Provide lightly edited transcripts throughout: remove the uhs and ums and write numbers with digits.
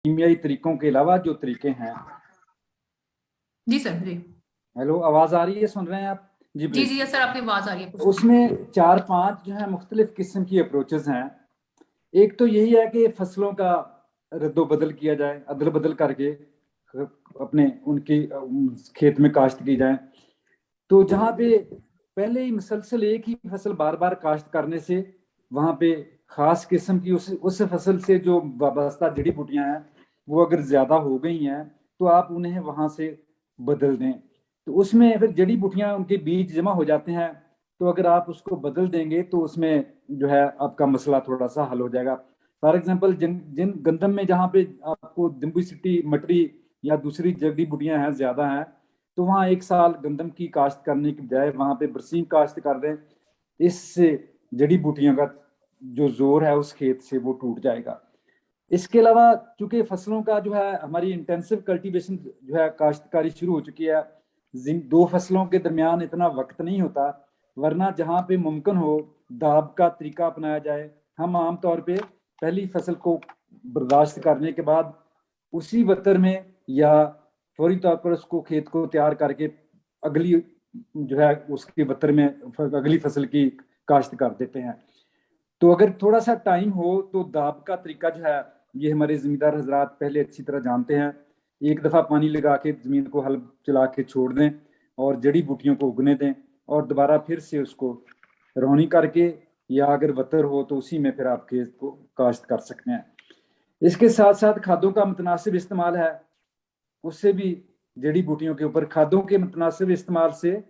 कीमियाई तरीकों के अलावा जो तरीके हैं। जी सर। जी हेलो, आवाज आ रही है? सुन रहे हैं आप? जी जी प्लीज। जी सर, आपकी आवाज आ रही है। उसमें 4-5 जो है मुख्तलिफ किस्म की अप्रोचेस हैं। एक तो यही है कि फसलों का रद्दोबदल किया जाए, अदल बदल करके अपने उनकी खेत में काश्त की जाए। तो जहाँ पे पहले ही मुसलसल एक ही फसल बार बार काश्त करने से वहाँ पे खास किस्म की उस फसल से जो वाबस्ता जड़ी बूटियां हैं वो अगर ज्यादा हो गई हैं तो आप उन्हें वहां से बदल दें। तो उसमें फिर जड़ी बूटियां उनके बीज जमा हो जाते हैं। तो अगर आप उसको बदल देंगे तो उसमें जो है आपका मसला थोड़ा सा हल हो जाएगा। फॉर एग्जाम्पल जिन जिन गंदम में जहाँ पे आपको दिम्बुसिटी मटरी या दूसरी जड़ी बूटियां हैं ज्यादा हैं, तो वहाँ एक साल गंदम की काश्त करने की बजाय वहाँ पे बरसीम काश्त कर दें। इससे जड़ी बूटियों का जो जोर है उस खेत से वो टूट जाएगा। इसके अलावा चूंकि फसलों का जो है हमारी इंटेंसिव कल्टीवेशन जो है काश्तकारी शुरू हो चुकी है, दो फसलों के दरमियान इतना वक्त नहीं होता, वरना जहाँ पे मुमकिन हो दाब का तरीका अपनाया जाए। हम आमतौर पे पहली फसल को बर्दाश्त करने के बाद उसी वतर में या फौरी तौर पर उसको खेत को तैयार करके अगली जो है उसके वतर में अगली फसल की काश्त कर देते हैं। तो अगर थोड़ा सा टाइम हो तो दाब का तरीका जो है ये हमारे जमींदार हजरात पहले अच्छी तरह जानते हैं। एक दफा पानी लगा के जमीन को हल चला के छोड़ दें और जड़ी बूटियों को उगने दें और दोबारा फिर से उसको रोनी करके या अगर वतर हो तो उसी में फिर आप खेत को काश्त कर सकते हैं। इसके साथ साथ खादों का मुतनासिब इस्तेमाल है, उससे भी जड़ी बूटियों के ऊपर खादों के मुतनासिब इस्तेमाल से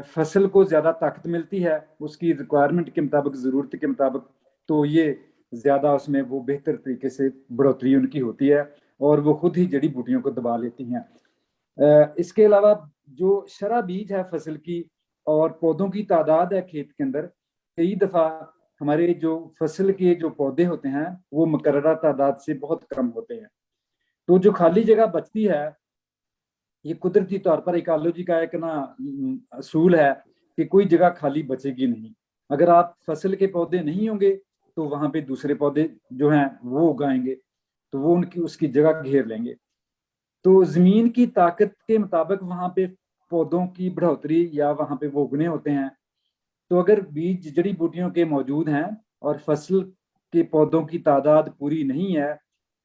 फसल को ज्यादा ताकत मिलती है उसकी रिक्वायरमेंट के मुताबिक, जरूरत के मुताबिक। तो ये ज्यादा उसमें वो बेहतर तरीके से बढ़ोतरी उनकी होती है और वो खुद ही जड़ी बूटियों को दबा लेती हैं। इसके अलावा जो शरा बीज है फसल की और पौधों की तादाद है खेत के अंदर, कई दफा हमारे जो फसल के जो पौधे होते हैं वो मुकर्ररा तादाद से बहुत कम होते हैं। तो जो खाली जगह बचती है, ये कुदरती तौर पर इकोलॉजी का एक ना असूल है कि कोई जगह खाली बचेगी नहीं। अगर आप फसल के पौधे नहीं होंगे तो वहां पे दूसरे पौधे जो हैं वो उगाएंगे, तो वो उनकी उसकी जगह घेर लेंगे। तो जमीन की ताकत के मुताबिक वहां पे पौधों की बढ़ोतरी या वहां पे वो उगने होते हैं। तो अगर बीज जड़ी बूटियों के मौजूद हैं और फसल के पौधों की तादाद पूरी नहीं है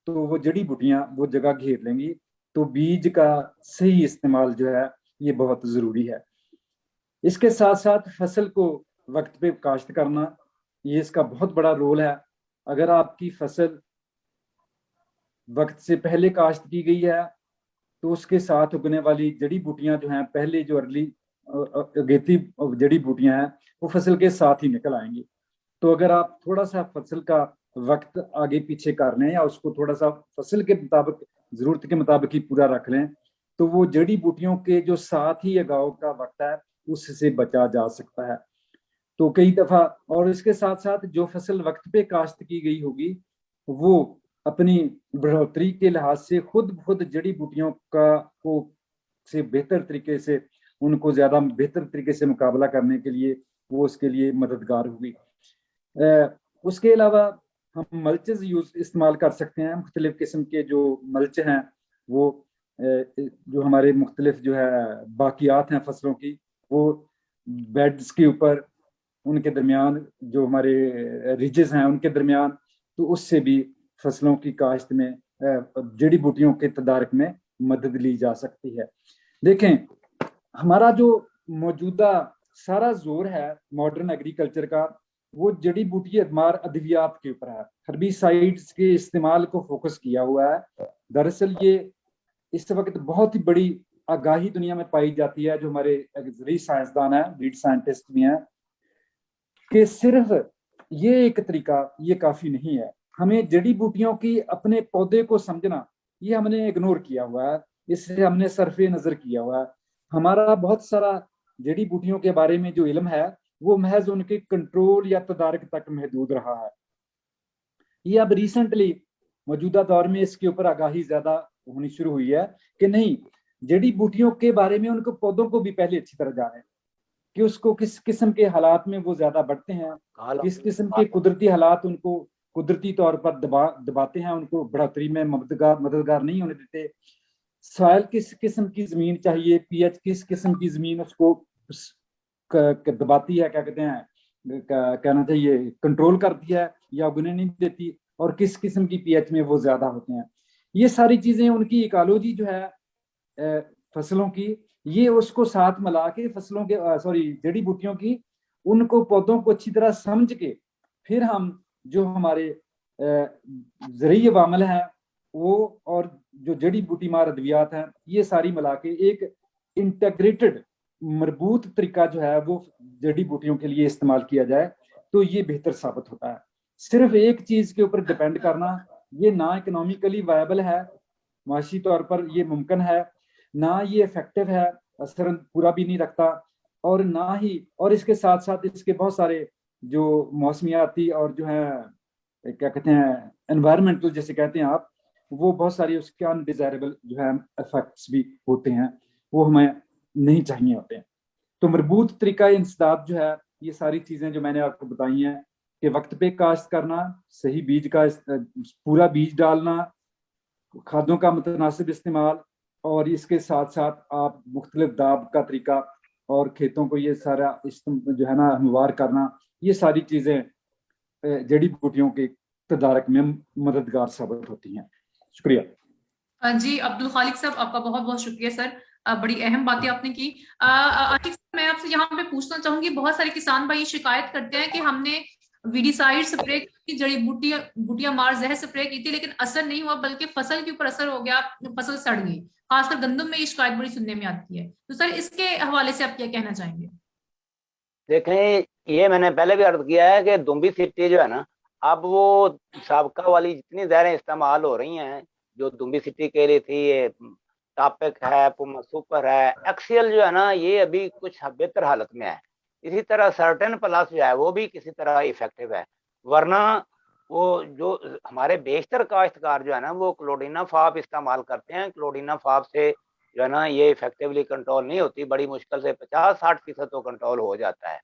तो वो जड़ी बूटियां वो जगह घेर लेंगी। तो बीज का सही इस्तेमाल जो है ये बहुत जरूरी है। इसके साथ साथ फसल को वक्त पे काश्त करना, ये इसका बहुत बड़ा रोल है। अगर आपकी फसल वक्त से पहले काश्त की गई है तो उसके साथ उगने वाली जड़ी बूटियां जो हैं, पहले जो अर्ली अगेती जड़ी बूटियां हैं, वो फसल के साथ ही निकल आएंगी। तो अगर आप थोड़ा सा फसल का वक्त आगे पीछे कर लें या उसको थोड़ा सा फसल के मुताबिक, जरूरत के मुताबिक ही पूरा रख लें, तो वो जड़ी बूटियों के जो साथ ही उगाव का वक्त है उससे बचा जा सकता है। तो कई दफा, और इसके साथ साथ जो फसल वक्त पे काश्त की गई होगी वो अपनी बढ़ोतरी के लिहाज से खुद खुद जड़ी बूटियों का को से बेहतर तरीके से, उनको ज्यादा बेहतर तरीके से मुकाबला करने के लिए वो उसके लिए मददगार होगी। उसके अलावा हम मल्चेस यूज इस्तेमाल कर सकते हैं। मुख्तलिफ किस्म के जो मल्च हैं वो जो हमारे मुख्तलिफ जो है बाकियात हैं फसलों की, वो बेड्स के ऊपर, उनके दरमियान जो हमारे रिजेस हैं उनके दरमियान, तो उससे भी फसलों की काश्त में जड़ी बूटियों के तदारक में मदद ली जा सकती है। देखें, हमारा जो मौजूदा सारा जोर है मॉडर्न एग्रीकल्चर का वो जड़ी बूटी अदमार अद्वियात के ऊपर है, हर्बिसाइड्स के इस्तेमाल को फोकस किया हुआ है। दरअसल ये इस वक्त बहुत ही बड़ी आगाही दुनिया में पाई जाती है, जो हमारे जरिए साइंसदान है, लीड साइंटिस्ट भी हैं, कि सिर्फ ये एक तरीका ये काफी नहीं है। हमें जड़ी बूटियों की अपने पौधे को समझना ये हमने इग्नोर किया हुआ है, इससे हमने सरफे नजर किया हुआ है। हमारा बहुत सारा जड़ी बूटियों के बारे में जो इल्म है वो महज उनके कंट्रोल या तदारक तक महदूद रहा है। ये अब रिसेंटली मौजूदा दौर में इसके ऊपर आगाही ज्यादा होनी शुरू हुई है कि नहीं, जड़ी बूटियों के बारे में उनको पौधों को भी पहले अच्छी तरह जाने कि उसको किस किस्म के हालात में वो ज्यादा बढ़ते हैं, किस किस्म के कुदरती हालात उनको कुदरती तौर पर दबाते हैं, उनको बढ़ोतरी में मददगार नहीं होने देते। सॉइल किस किस्म की जमीन चाहिए, पीएच किस किस्म की जमीन उसको दबाती है, क्या कहते हैं, कहना चाहिए कंट्रोल करती है या उगने नहीं देती, और किस किस्म की पीएच में वो ज्यादा होते हैं। ये सारी चीजें उनकी इकोलॉजी जो है फसलों की, ये उसको साथ मिला के फसलों के जड़ी बूटियों की, उनको पौधों को अच्छी तरह समझ के फिर हम जो हमारे जरिए वामल है वो, और जो जड़ी बूटी मार अद्वियात हैं, ये सारी मिला के एक इंटीग्रेटेड मजबूत तरीका जो है वो जड़ी बूटियों के लिए इस्तेमाल किया जाए तो ये बेहतर साबित होता है। सिर्फ एक चीज के ऊपर डिपेंड करना ये ना इकोनॉमिकली वायबल है, माशी तौर पर ये मुमकिन है, ना ये इफेक्टिव है, असर पूरा भी नहीं रखता, और ना ही, और इसके साथ साथ इसके बहुत सारे जो मौसमियाती और जो है क्या कहते हैं एनवायरमेंटल जैसे कहते हैं आप, वो बहुत सारी उसके अनडिजायरेबल जो है इफेक्ट्स भी होते हैं, वो हमें नहीं चाहिए होते हैं। तो मजबूत तरीका इंसदाद जो है, ये सारी चीजें जो मैंने आपको बताई हैं कि वक्त पे काश्त करना, सही बीज का पूरा बीज डालना, खादों का मुतनासिब इस्तेमाल, और इसके साथ साथ आप मुख्तलिफ दाब का तरीका और खेतों को ये सारा जो है ना हमवार करना, ये सारी चीजें जड़ी बूटियों के तदारक में मददगार साबित होती हैं। शुक्रिया। जी अब्दुल खालिक साहब, आपका बहुत बहुत शुक्रिया सर, बड़ी अहम बातें आपने की। आशिक साहब, मैं आपसे यहाँ पे पूछना चाहूंगी, बहुत सारे किसान भाई शिकायत करते हैं कि हमने वीडिसाइड स्प्रे की, जड़ी बूटियां मार जहर स्प्रे की थी, लेकिन असर नहीं हुआ, बल्कि फसल के ऊपर असर हो गया, फसल सड़ गई। खासकर गंदम में ये शिकायत बड़ी सुनने में आती है। तो सर इसके हवाले से आप क्या कहना चाहेंगे? देखें, ये मैंने पहले भी अर्ज किया है कि दुम्बी सिटी जो है ना, अब वो साबका वाली जितनी जहरें इस्तेमाल हो रही हैं, जो दुम्बी सिटी के लिए थी, ये टापिक है, पुमा सुपर है, एक्सियल जो है ना, ये अभी कुछ बेहतर हालत में है। इसी तरह सर्टेन प्लस जो है वो भी किसी तरह इफेक्टिव है, वरना वो जो हमारे बेशतर काश्तकार जो है ना, वो क्लोडिना फाब इस्तेमाल करते हैं। क्लोडिना फाब से जो है ना ये इफेक्टिवली कंट्रोल नहीं होती, बड़ी मुश्किल से 50-60% तो कंट्रोल हो जाता है।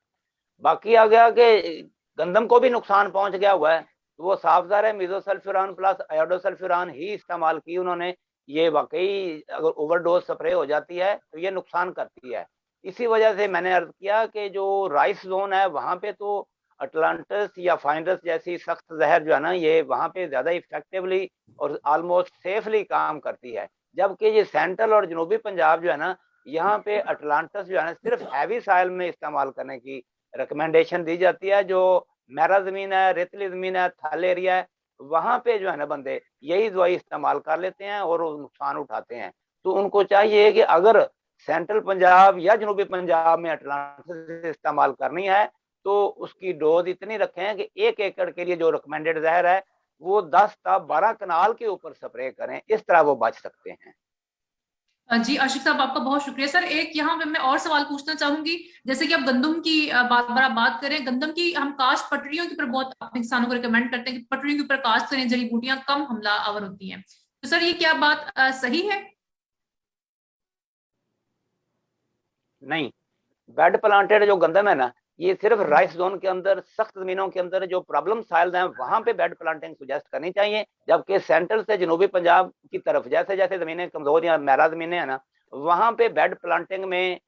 बाकी आ गया कि गंदम को भी नुकसान पहुंच गया हुआ है, तो वो साफ ज़ाहिर है मिजोसल्फ्यूरान प्लस आयोडोसल्फ्यूरान ही इस्तेमाल की उन्होंने। ये वाकई अगर ओवरडोज स्प्रे हो जाती है तो ये नुकसान करती है। इसी वजह से मैंने अर्ज किया कि जो राइस जोन है वहां पे तो अटलांटिस या फाइंडस जैसी सख्त जहर जो है ना, ये वहां पे ज्यादा इफेक्टिवली और ऑलमोस्ट सेफली काम करती है। जबकि ये सेंट्रल और जनूबी पंजाब जो है ना, यहाँ पे अटलांटिस जो है ना सिर्फ हैवी साइल में इस्तेमाल करने की रिकमेंडेशन दी जाती है। जो मैरा जमीन है, रेतली जमीन है, थल एरिया है, वहां पे जो है ना बंदे यही दवाई इस्तेमाल कर लेते हैं और नुकसान उठाते हैं। तो उनको चाहिए कि अगर सेंट्रल पंजाब या जनूबी पंजाब में अटलांटिस इस्तेमाल करनी है तो उसकी डोज इतनी रखें कि 1 एकड़ के लिए जो रिकमेंडेड जहर है वो 10 या 12 कनाल के ऊपर स्प्रे करें, इस तरह वो बच सकते हैं। जी आशिक साहब, आपका बहुत शुक्रिया सर। एक यहाँ पे मैं और सवाल पूछना चाहूंगी, जैसे कि आप गंदम की बात करें, गंदम की हम काश्त पटरियों के ऊपर बहुत अपने किसानों को रिकमेंड करते हैं कि पटरियों के ऊपर काश्त करें, जड़ी बूटियां कम हमला आवर होती हैं। तो सर ये क्या बात सही है? नहीं, बेड प्लांटेड जो गंदम है ना, ये सिर्फ राइस जोन के अंदर सख्त जमीनों के अंदर जो प्रॉब्लम साइल्स हैं वहां पे बेड प्लांटिंग सुजेस्ट करनी चाहिए। जबकि सेंट्रल से जनूबी पंजाब की तरफ जैसे जैसे जमीनें कमजोर या मैरा जमीनें हैं ना, वहां पे बेड प्लांटिंग में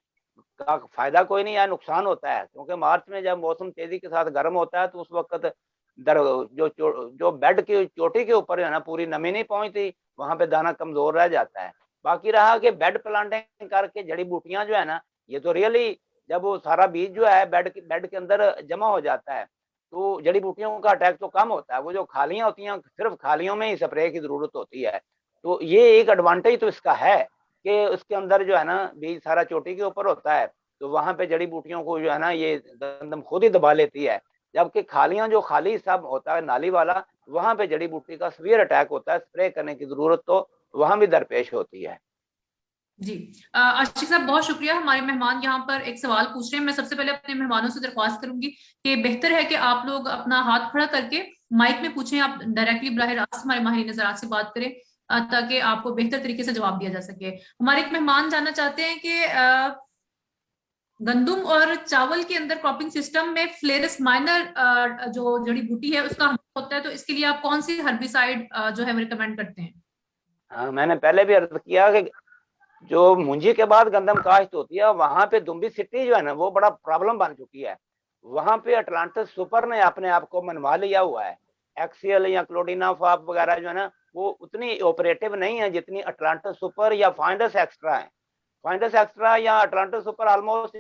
का फायदा कोई नहीं है, नुकसान होता है। क्योंकि मार्च में जब मौसम तेजी के साथ गर्म होता है तो उस वक्त जो बेड की चोटी के ऊपर है ना पूरी नमी नहीं पहुंचती, वहां पे दाना कमजोर रह जाता है। बाकी रहा कि बेड प्लांटिंग करके जड़ी बूटियां जो है ना, ये तो रियली जब वो सारा बीज जो है बेड के अंदर जमा हो जाता है तो जड़ी बूटियों का अटैक तो कम होता है। वो जो खालियां होती हैं सिर्फ खालियों में ही स्प्रे की जरूरत होती है। तो ये एक एडवांटेज तो इसका है कि उसके अंदर जो है ना बीज सारा चोटी के ऊपर होता है, तो वहां पे जड़ी बूटियों को जो है ना ये गंदम खुद ही दबा लेती है। जबकि खालियां जो खाली सब होता है नाली वाला, वहां पे जड़ी बूटी का सीवियर अटैक होता है, स्प्रे करने की जरूरत तो वहां भी दरपेश होती है। जी आशिक साहब, बहुत शुक्रिया। हमारे मेहमान यहाँ पर एक सवाल पूछ रहे हैं। मैं सबसे पहले अपने मेहमानों से दरख्वास्त करूंगी कि बेहतर है कि आप लोग अपना हाथ खड़ा करके माइक में पूछें, आप डायरेक्टली बराह रास्त हमारे माहिर नज़रात से बात करें ताकि आपको बेहतर तरीके से जवाब दिया जा सके। हमारे एक मेहमान जानना चाहते हैं कि गंदुम और चावल के अंदर क्रॉपिंग सिस्टम में फ्लेरस माइनर जो जड़ी बूटी है उसका हमला होता है, तो इसके लिए आप कौन सी हर्बिसाइड जो है रिकमेंड करते हैं? हाँ, मैंने पहले भी अर्ज किया कि जो मुंजी के बाद गंदम काश्त होती है वहां पे दुम्बी सिटी जो है ना वो बड़ा प्रॉब्लम बन चुकी है। वहां पे अटलांटिस सुपर ने अपने आप को मनवा लिया हुआ है। एक्सियल या क्लोडिनाफाप वगैरह जो है ना वो उतनी ऑपरेटिव नहीं है जितनी अटलांटिस सुपर या फाइंडस एक्स्ट्रा है। फाइंडस एक्स्ट्रा या अटलांटिस सुपर ऑलमोस्ट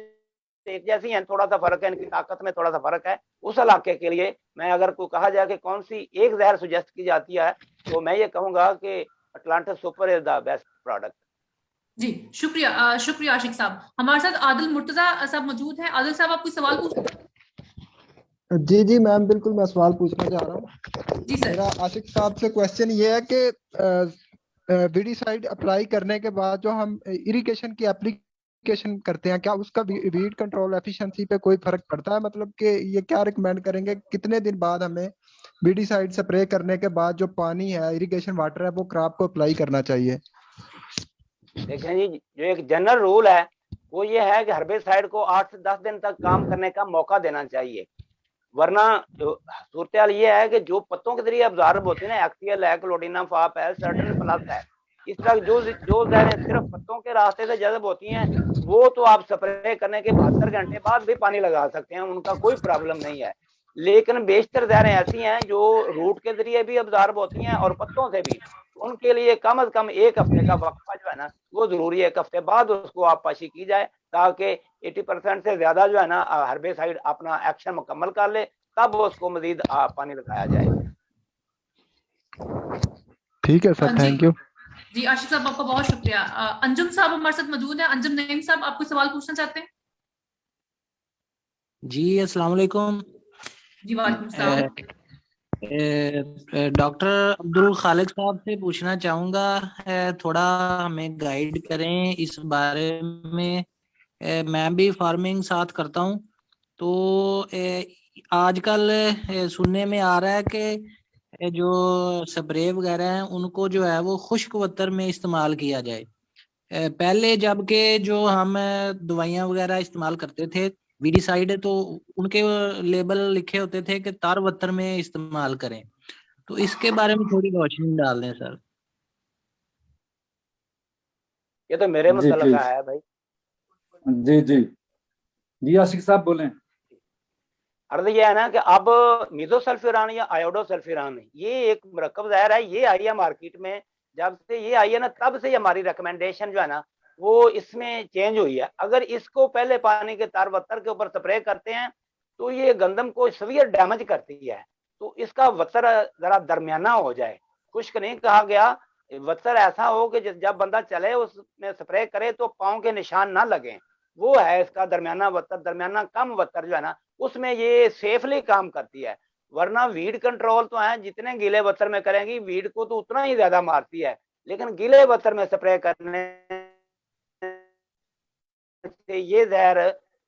एक जैसी है, थोड़ा सा फर्क है, इनकी ताकत में थोड़ा सा फर्क है। उस इलाके के लिए मैं अगर को कहा जाए कि कौन सी एक जहर सुजेस्ट की जाती है तो मैं ये कहूंगा कि Atlantis super is the best product. जी शुक्रिया, शुक्रिया आशिक साहब। हमारे साथ आदिल मुर्तजा साहब मौजूद हैं। आदिल साहब, आप कोई सवाल पूछ? जी जी मैम, बिल्कुल मैं सवाल पूछना चाह रहा हूँ। जी सर। मेरा आशिक साहब से क्वेश्चन ये है कि वीडीसाइड अप्लाई करने के बाद जो हम इरिगेशन की एप्लीकेशन करते हैं, क्या उसका वीड कंट्रोल एफिशिएंसी पे कोई फर्क पड़ता है? मतलब कि ये क्या रिकमेंड करेंगे, कितने दिन बाद हमें वीडीसाइड स्प्रे करने के बाद जो पानी है, इरिगेशन वाटर है, वो क्रॉप को अप्लाई करना चाहिए? देखें जी, जो एक जनरल रूल है वो ये है कि हर्बिसाइड को 8 से 10 दिन तक काम करने का मौका देना चाहिए, वरना सूरत हाल ये है कि जो पत्तों के जरिए अब्जॉर्ब होती है ना, एक्सियल है, क्लोडिनाफाप है, सर्टन प्लस है, इस तरह जो जहरें सिर्फ पत्तों के रास्ते से जज्ब होती हैं वो तो आप स्प्रे करने के 72 घंटे बाद भी पानी लगा सकते हैं, उनका कोई प्रॉब्लम नहीं है। लेकिन बेशतर जहरें ऐसी हैं जो रूट के जरिए भी अब्जॉर्ब होती हैं और पत्तों से भी, उनके लिए कम से कम 1 हफ्ते का वक्फा जो है ना वो जरूरी है। 1 हफ्ते बाद उसको आप पाशी की जाए ताकि 80% से ज्यादा जो है ना हर्बिसाइड अपना एक्शन मुकम्मल कर ले, तब उसको मजीद पानी लगाया जाए। ठीक है सर, थैंक यू। जी आशिक साहब, आपका बहुत शुक्रिया। अंजुम साहब हमारे साथ मौजूद है। अंजुम नईम साहब, आप कोई सवाल पूछना चाहते हैं? जी अस्सलाम वालेकुम। जी वालेकुम सलाम। डॉक्टर अब्दुल खालिक साहब से पूछना चाहूँगा, थोड़ा हमें गाइड करें इस बारे में। मैं भी फार्मिंग साथ करता हूँ, तो आजकल सुनने में आ रहा है कि जो स्प्रे वगैरह हैं उनको जो है वो खुश्क वतर में इस्तेमाल किया जाए। पहले जबकि जो हम दवाइयाँ वगैरह इस्तेमाल करते थे वीडीसाइड, तो उनके लेबल लिखे होते थे कि तार वतर में इस्तेमाल करें, तो इसके बारे में थोड़ी रोशनी डाल दें सर। ये तो मेरे जी मुतल्लका प्लीज। है भाई। जी जी जी आशिक साहब बोलें। अर्ज ये है ना कि अब मीजोसल्फिरान या आयोडोसल्फिरान ये एक मरकब जहर है, ये आई है मार्केट में। जब से ये आई है ना तब से हमारी रिकमेंडेशन जो है ना वो इसमें चेंज हुई है। अगर इसको पहले पानी के तार वत्तर के ऊपर स्प्रे करते हैं तो ये गंदम को सवियर डैमेज करती है। तो इसका वत्तर जरा दरमियाना हो जाए, खुश्क नहीं कहा गया, वत्तर ऐसा हो कि जब बंदा चले उसमें स्प्रे करे तो पाँव के निशान ना लगे, वो है इसका दरमियाना वत्तर। दरमियाना कम वत्तर जो है ना उसमें ये सेफली काम करती है। वरना वीड कंट्रोल तो है, जितने गीले वत्तर में करेंगी वीड को तो उतना ही ज्यादा मारती है, लेकिन गीले वत्तर में स्प्रे करने से ये जहर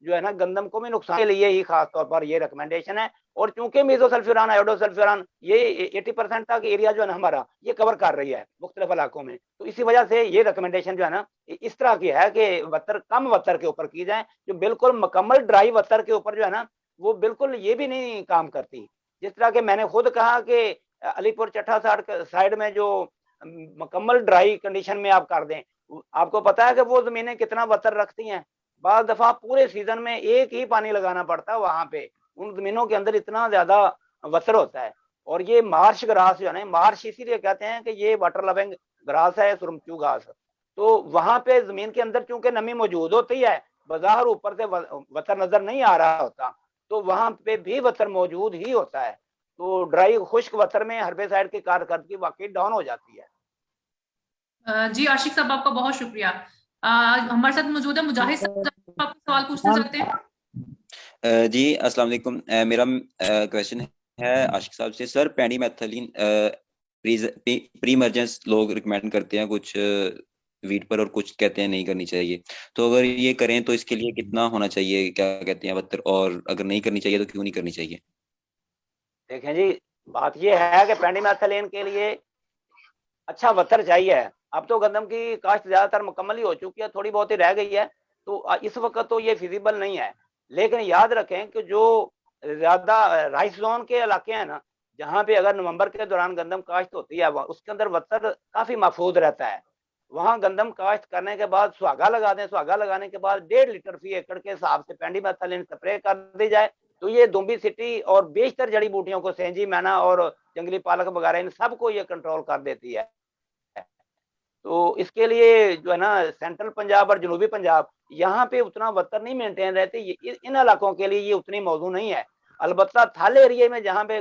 जो है ना गंदम को भी नुकसान के लिए ही खास तौर पर ये रिकमेंडेशन है। और चूंकि मीजोसल्फिरान आयोडोसल्फिरान ये 80% तक एरिया जो है ना हमारा ये कवर कर रही है मुख्तलिफ इलाकों में, तो इसी वजह से ये रिकमेंडेशन जो है ना इस तरह की है कि वत्तर कम वत्तर के ऊपर की जाए। जो बिल्कुल मुकम्मल ड्राई वत्तर के ऊपर जो है ना वो बिल्कुल ये भी नहीं काम करती। जिस तरह के मैंने खुद कहा कि अलीपुर चट्टा साइड में जो मुकम्मल ड्राई कंडीशन में आप कर दें, आपको पता है कि वो जमीनें कितना वत्तर रखती हैं। बाद दफा पूरे सीजन में एक ही पानी लगाना पड़ता है वहां पे, उन जमीनों के अंदर इतना ज्यादा वत्तर होता है। और ये मार्श ग्रास जो है ना, मार्श इसीलिए कहते हैं कि ये वाटर लविंग ग्रास है, सुरमचू घास। तो वहां पे जमीन के अंदर चूंकि नमी मौजूद होती है, बाजार ऊपर से वत्तर नजर नहीं आ रहा होता, तो वहां पे भी वत्तर मौजूद ही होता है। तो ड्राई खुश्क वत्तर में हर्बिसाइड की कारकर्दगी वाकई डाउन हो जाती है। जी आशिक साहब, आपका बहुत शुक्रिया। हमारे साथ मौजूद है मुजाहिद साहब, आप सवाल पूछना चाहते हैं? जी अस्सलाम वालेकुम। मेरा क्वेश्चन है आशिक साहब से। सर पेंडिमेथलिन प्री इमरजेंस लोग रिकमेंड करते हैं कुछ वीट पर और कुछ कहते हैं नहीं करनी चाहिए, तो अगर ये करें तो इसके लिए कितना होना चाहिए, क्या कहते हैं वत्तर, और अगर नहीं करनी चाहिए तो क्यों नहीं करनी चाहिए? देखें जी, बात ये है कि पेंडिमेथलिन के लिए अच्छा वत्तर चाहिए। अब तो गंदम की काश्त ज्यादातर मुकम्मल ही हो चुकी है, थोड़ी बहुत ही रह गई है। तो इस वक्त तो ये फिजिबल नहीं है। लेकिन याद रखें कि जो ज्यादा राइस जोन के इलाके हैं ना, जहाँ पे अगर नवंबर के दौरान गंदम काश्त होती है, उसके अंदर वत्तर काफी महफूज रहता है। वहां गंदम काश्त करने के बाद सुहागा लगा दें, सुहागा लगाने के बाद 1.5 लीटर फी एकड़ के हिसाब से पेंडीमेथालिन स्प्रे कर दी जाए, तो ये दुम्बी सिटी और बेशतर जड़ी बूटियों को, सेंजी मैना और जंगली पालक वगैरह, इन सबको ये कंट्रोल कर देती है। तो इसके लिए जो है ना, सेंट्रल पंजाब और जनूबी पंजाब, यहाँ पे उतना वत्तर नहीं मेंटेन रहते, इन इलाकों के लिए ये उतनी मौजू नहीं है। अलबत्ता थाले एरिए में जहाँ पे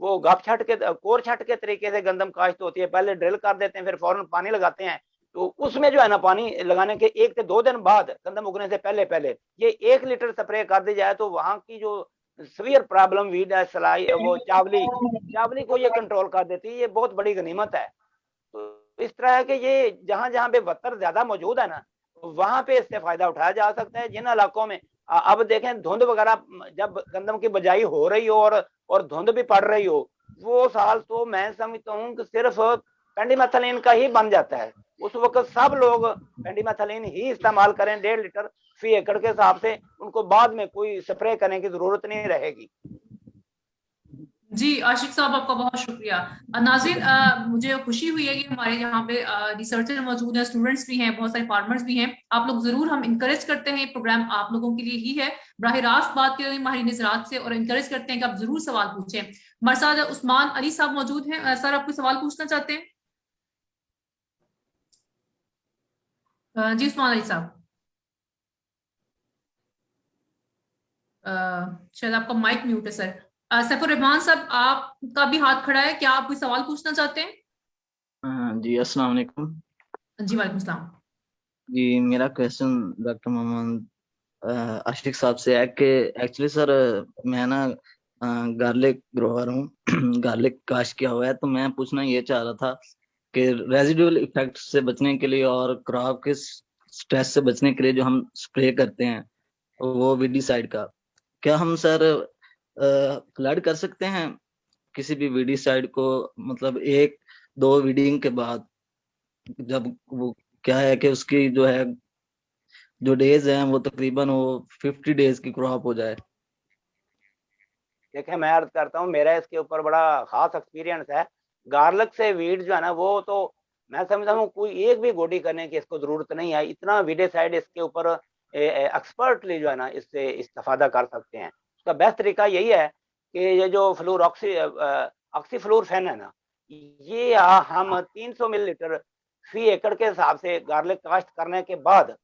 वो गप छट के, कोर छट के तरीके से गंदम काश्त होती है, पहले ड्रिल कर देते हैं, फिर फौरन पानी लगाते हैं, तो उसमें जो है ना, पानी लगाने के 1 से 2 दिन बाद, गंदम उगने से पहले पहले ये 1 लीटर स्प्रे कर दी जाए, तो वहां की जो सीवियर प्रॉब्लम वीड है, सलाई, वो चावली को ये कंट्रोल कर देती है। ये बहुत बड़ी गनीमत है। तो इस तरह है कि ये जहां जहां पे वत्तर ज्यादा मौजूद है ना, वहां पे इससे फायदा उठाया जा सकता है। जिन इलाकों में अब देखें, धुंध वगैरह जब गंदम की बजाई हो रही हो और धुंध भी पड़ रही हो, वो साल तो मैं समझता हूँ कि सिर्फ पेंडीमेथालिन का ही बन जाता है। उस वक्त सब लोग पेंडीमेथालिन ही इस्तेमाल करें 1.5 लीटर फी एकड़ के हिसाब से, उनको बाद में कोई स्प्रे करने की जरूरत नहीं रहेगी। जी आशिक साहब, आपका बहुत शुक्रिया। नाज़रीन, मुझे खुशी हुई है कि हमारे यहाँ पे रिसर्चर मौजूद हैं, स्टूडेंट्स भी हैं, बहुत सारे फार्मर्स भी हैं। आप लोग जरूर, हम इंकरेज करते हैं, प्रोग्राम आप लोगों के लिए ही है। बराह रास्त बात करें माहिरीन ज़राअत से और इंकरेज करते हैं कि आप जरूर सवाल पूछें। हमारे साथ उस्मान अली साहब मौजूद हैं। सर, आप कोई सवाल पूछना चाहते हैं? जी उस्मान अली साहब, शायद आपका माइक म्यूट है सर। सैफुर रहमान साहब, आपका भी हाथ खड़ा है, क्या आप कोई सवाल पूछना चाहते हैं? जी अस्सलाम वालेकुम। जी वालेकुम सलाम। जी मेरा क्वेश्चन डॉक्टर मोहम्मद आशिक साहब से है कि एक्चुअली सर मैं ना गार्लिक ग्रोवर हूँ गार्लिक काश्त किया हुआ है, तो मैं पूछना ये चाह रहा था कि रेजिडुअल इफेक्ट से बचने के लिए और क्रॉप के स्ट्रेस से बचने के लिए जो हम स्प्रे करते हैं वो वीडीसाइड का, क्या हम सर फ्लड कर सकते हैं किसी भी वीडीसाइड को, मतलब 1-2 वीडिंग के बाद, जब वो क्या है कि उसकी जो है जो डेज हैं वो तकरीबन वो 50 डेज की क्रॉप हो जाए। देखिए, मैं अर्ज करता हूँ, मेरा इसके ऊपर बड़ा खास एक्सपीरियंस है। गार्लिक से वीड जो है ना, वो तो मैं समझता हूँ कोई एक भी गोडी करने की इसको जरूरत नहीं है। इतना वीडिसाइड इसके ऊपर एक्सपर्टली जो है ना, इससे इस्तेफादा कर सकते हैं। उसका बेस्ट तरीका यही है कि ये जो ऑक्सीफ्लोरोफेन है ना, ये हम 300 मिलीलीटर फी एकड़ के हिसाब से गार्लिक काश्त करने के बाद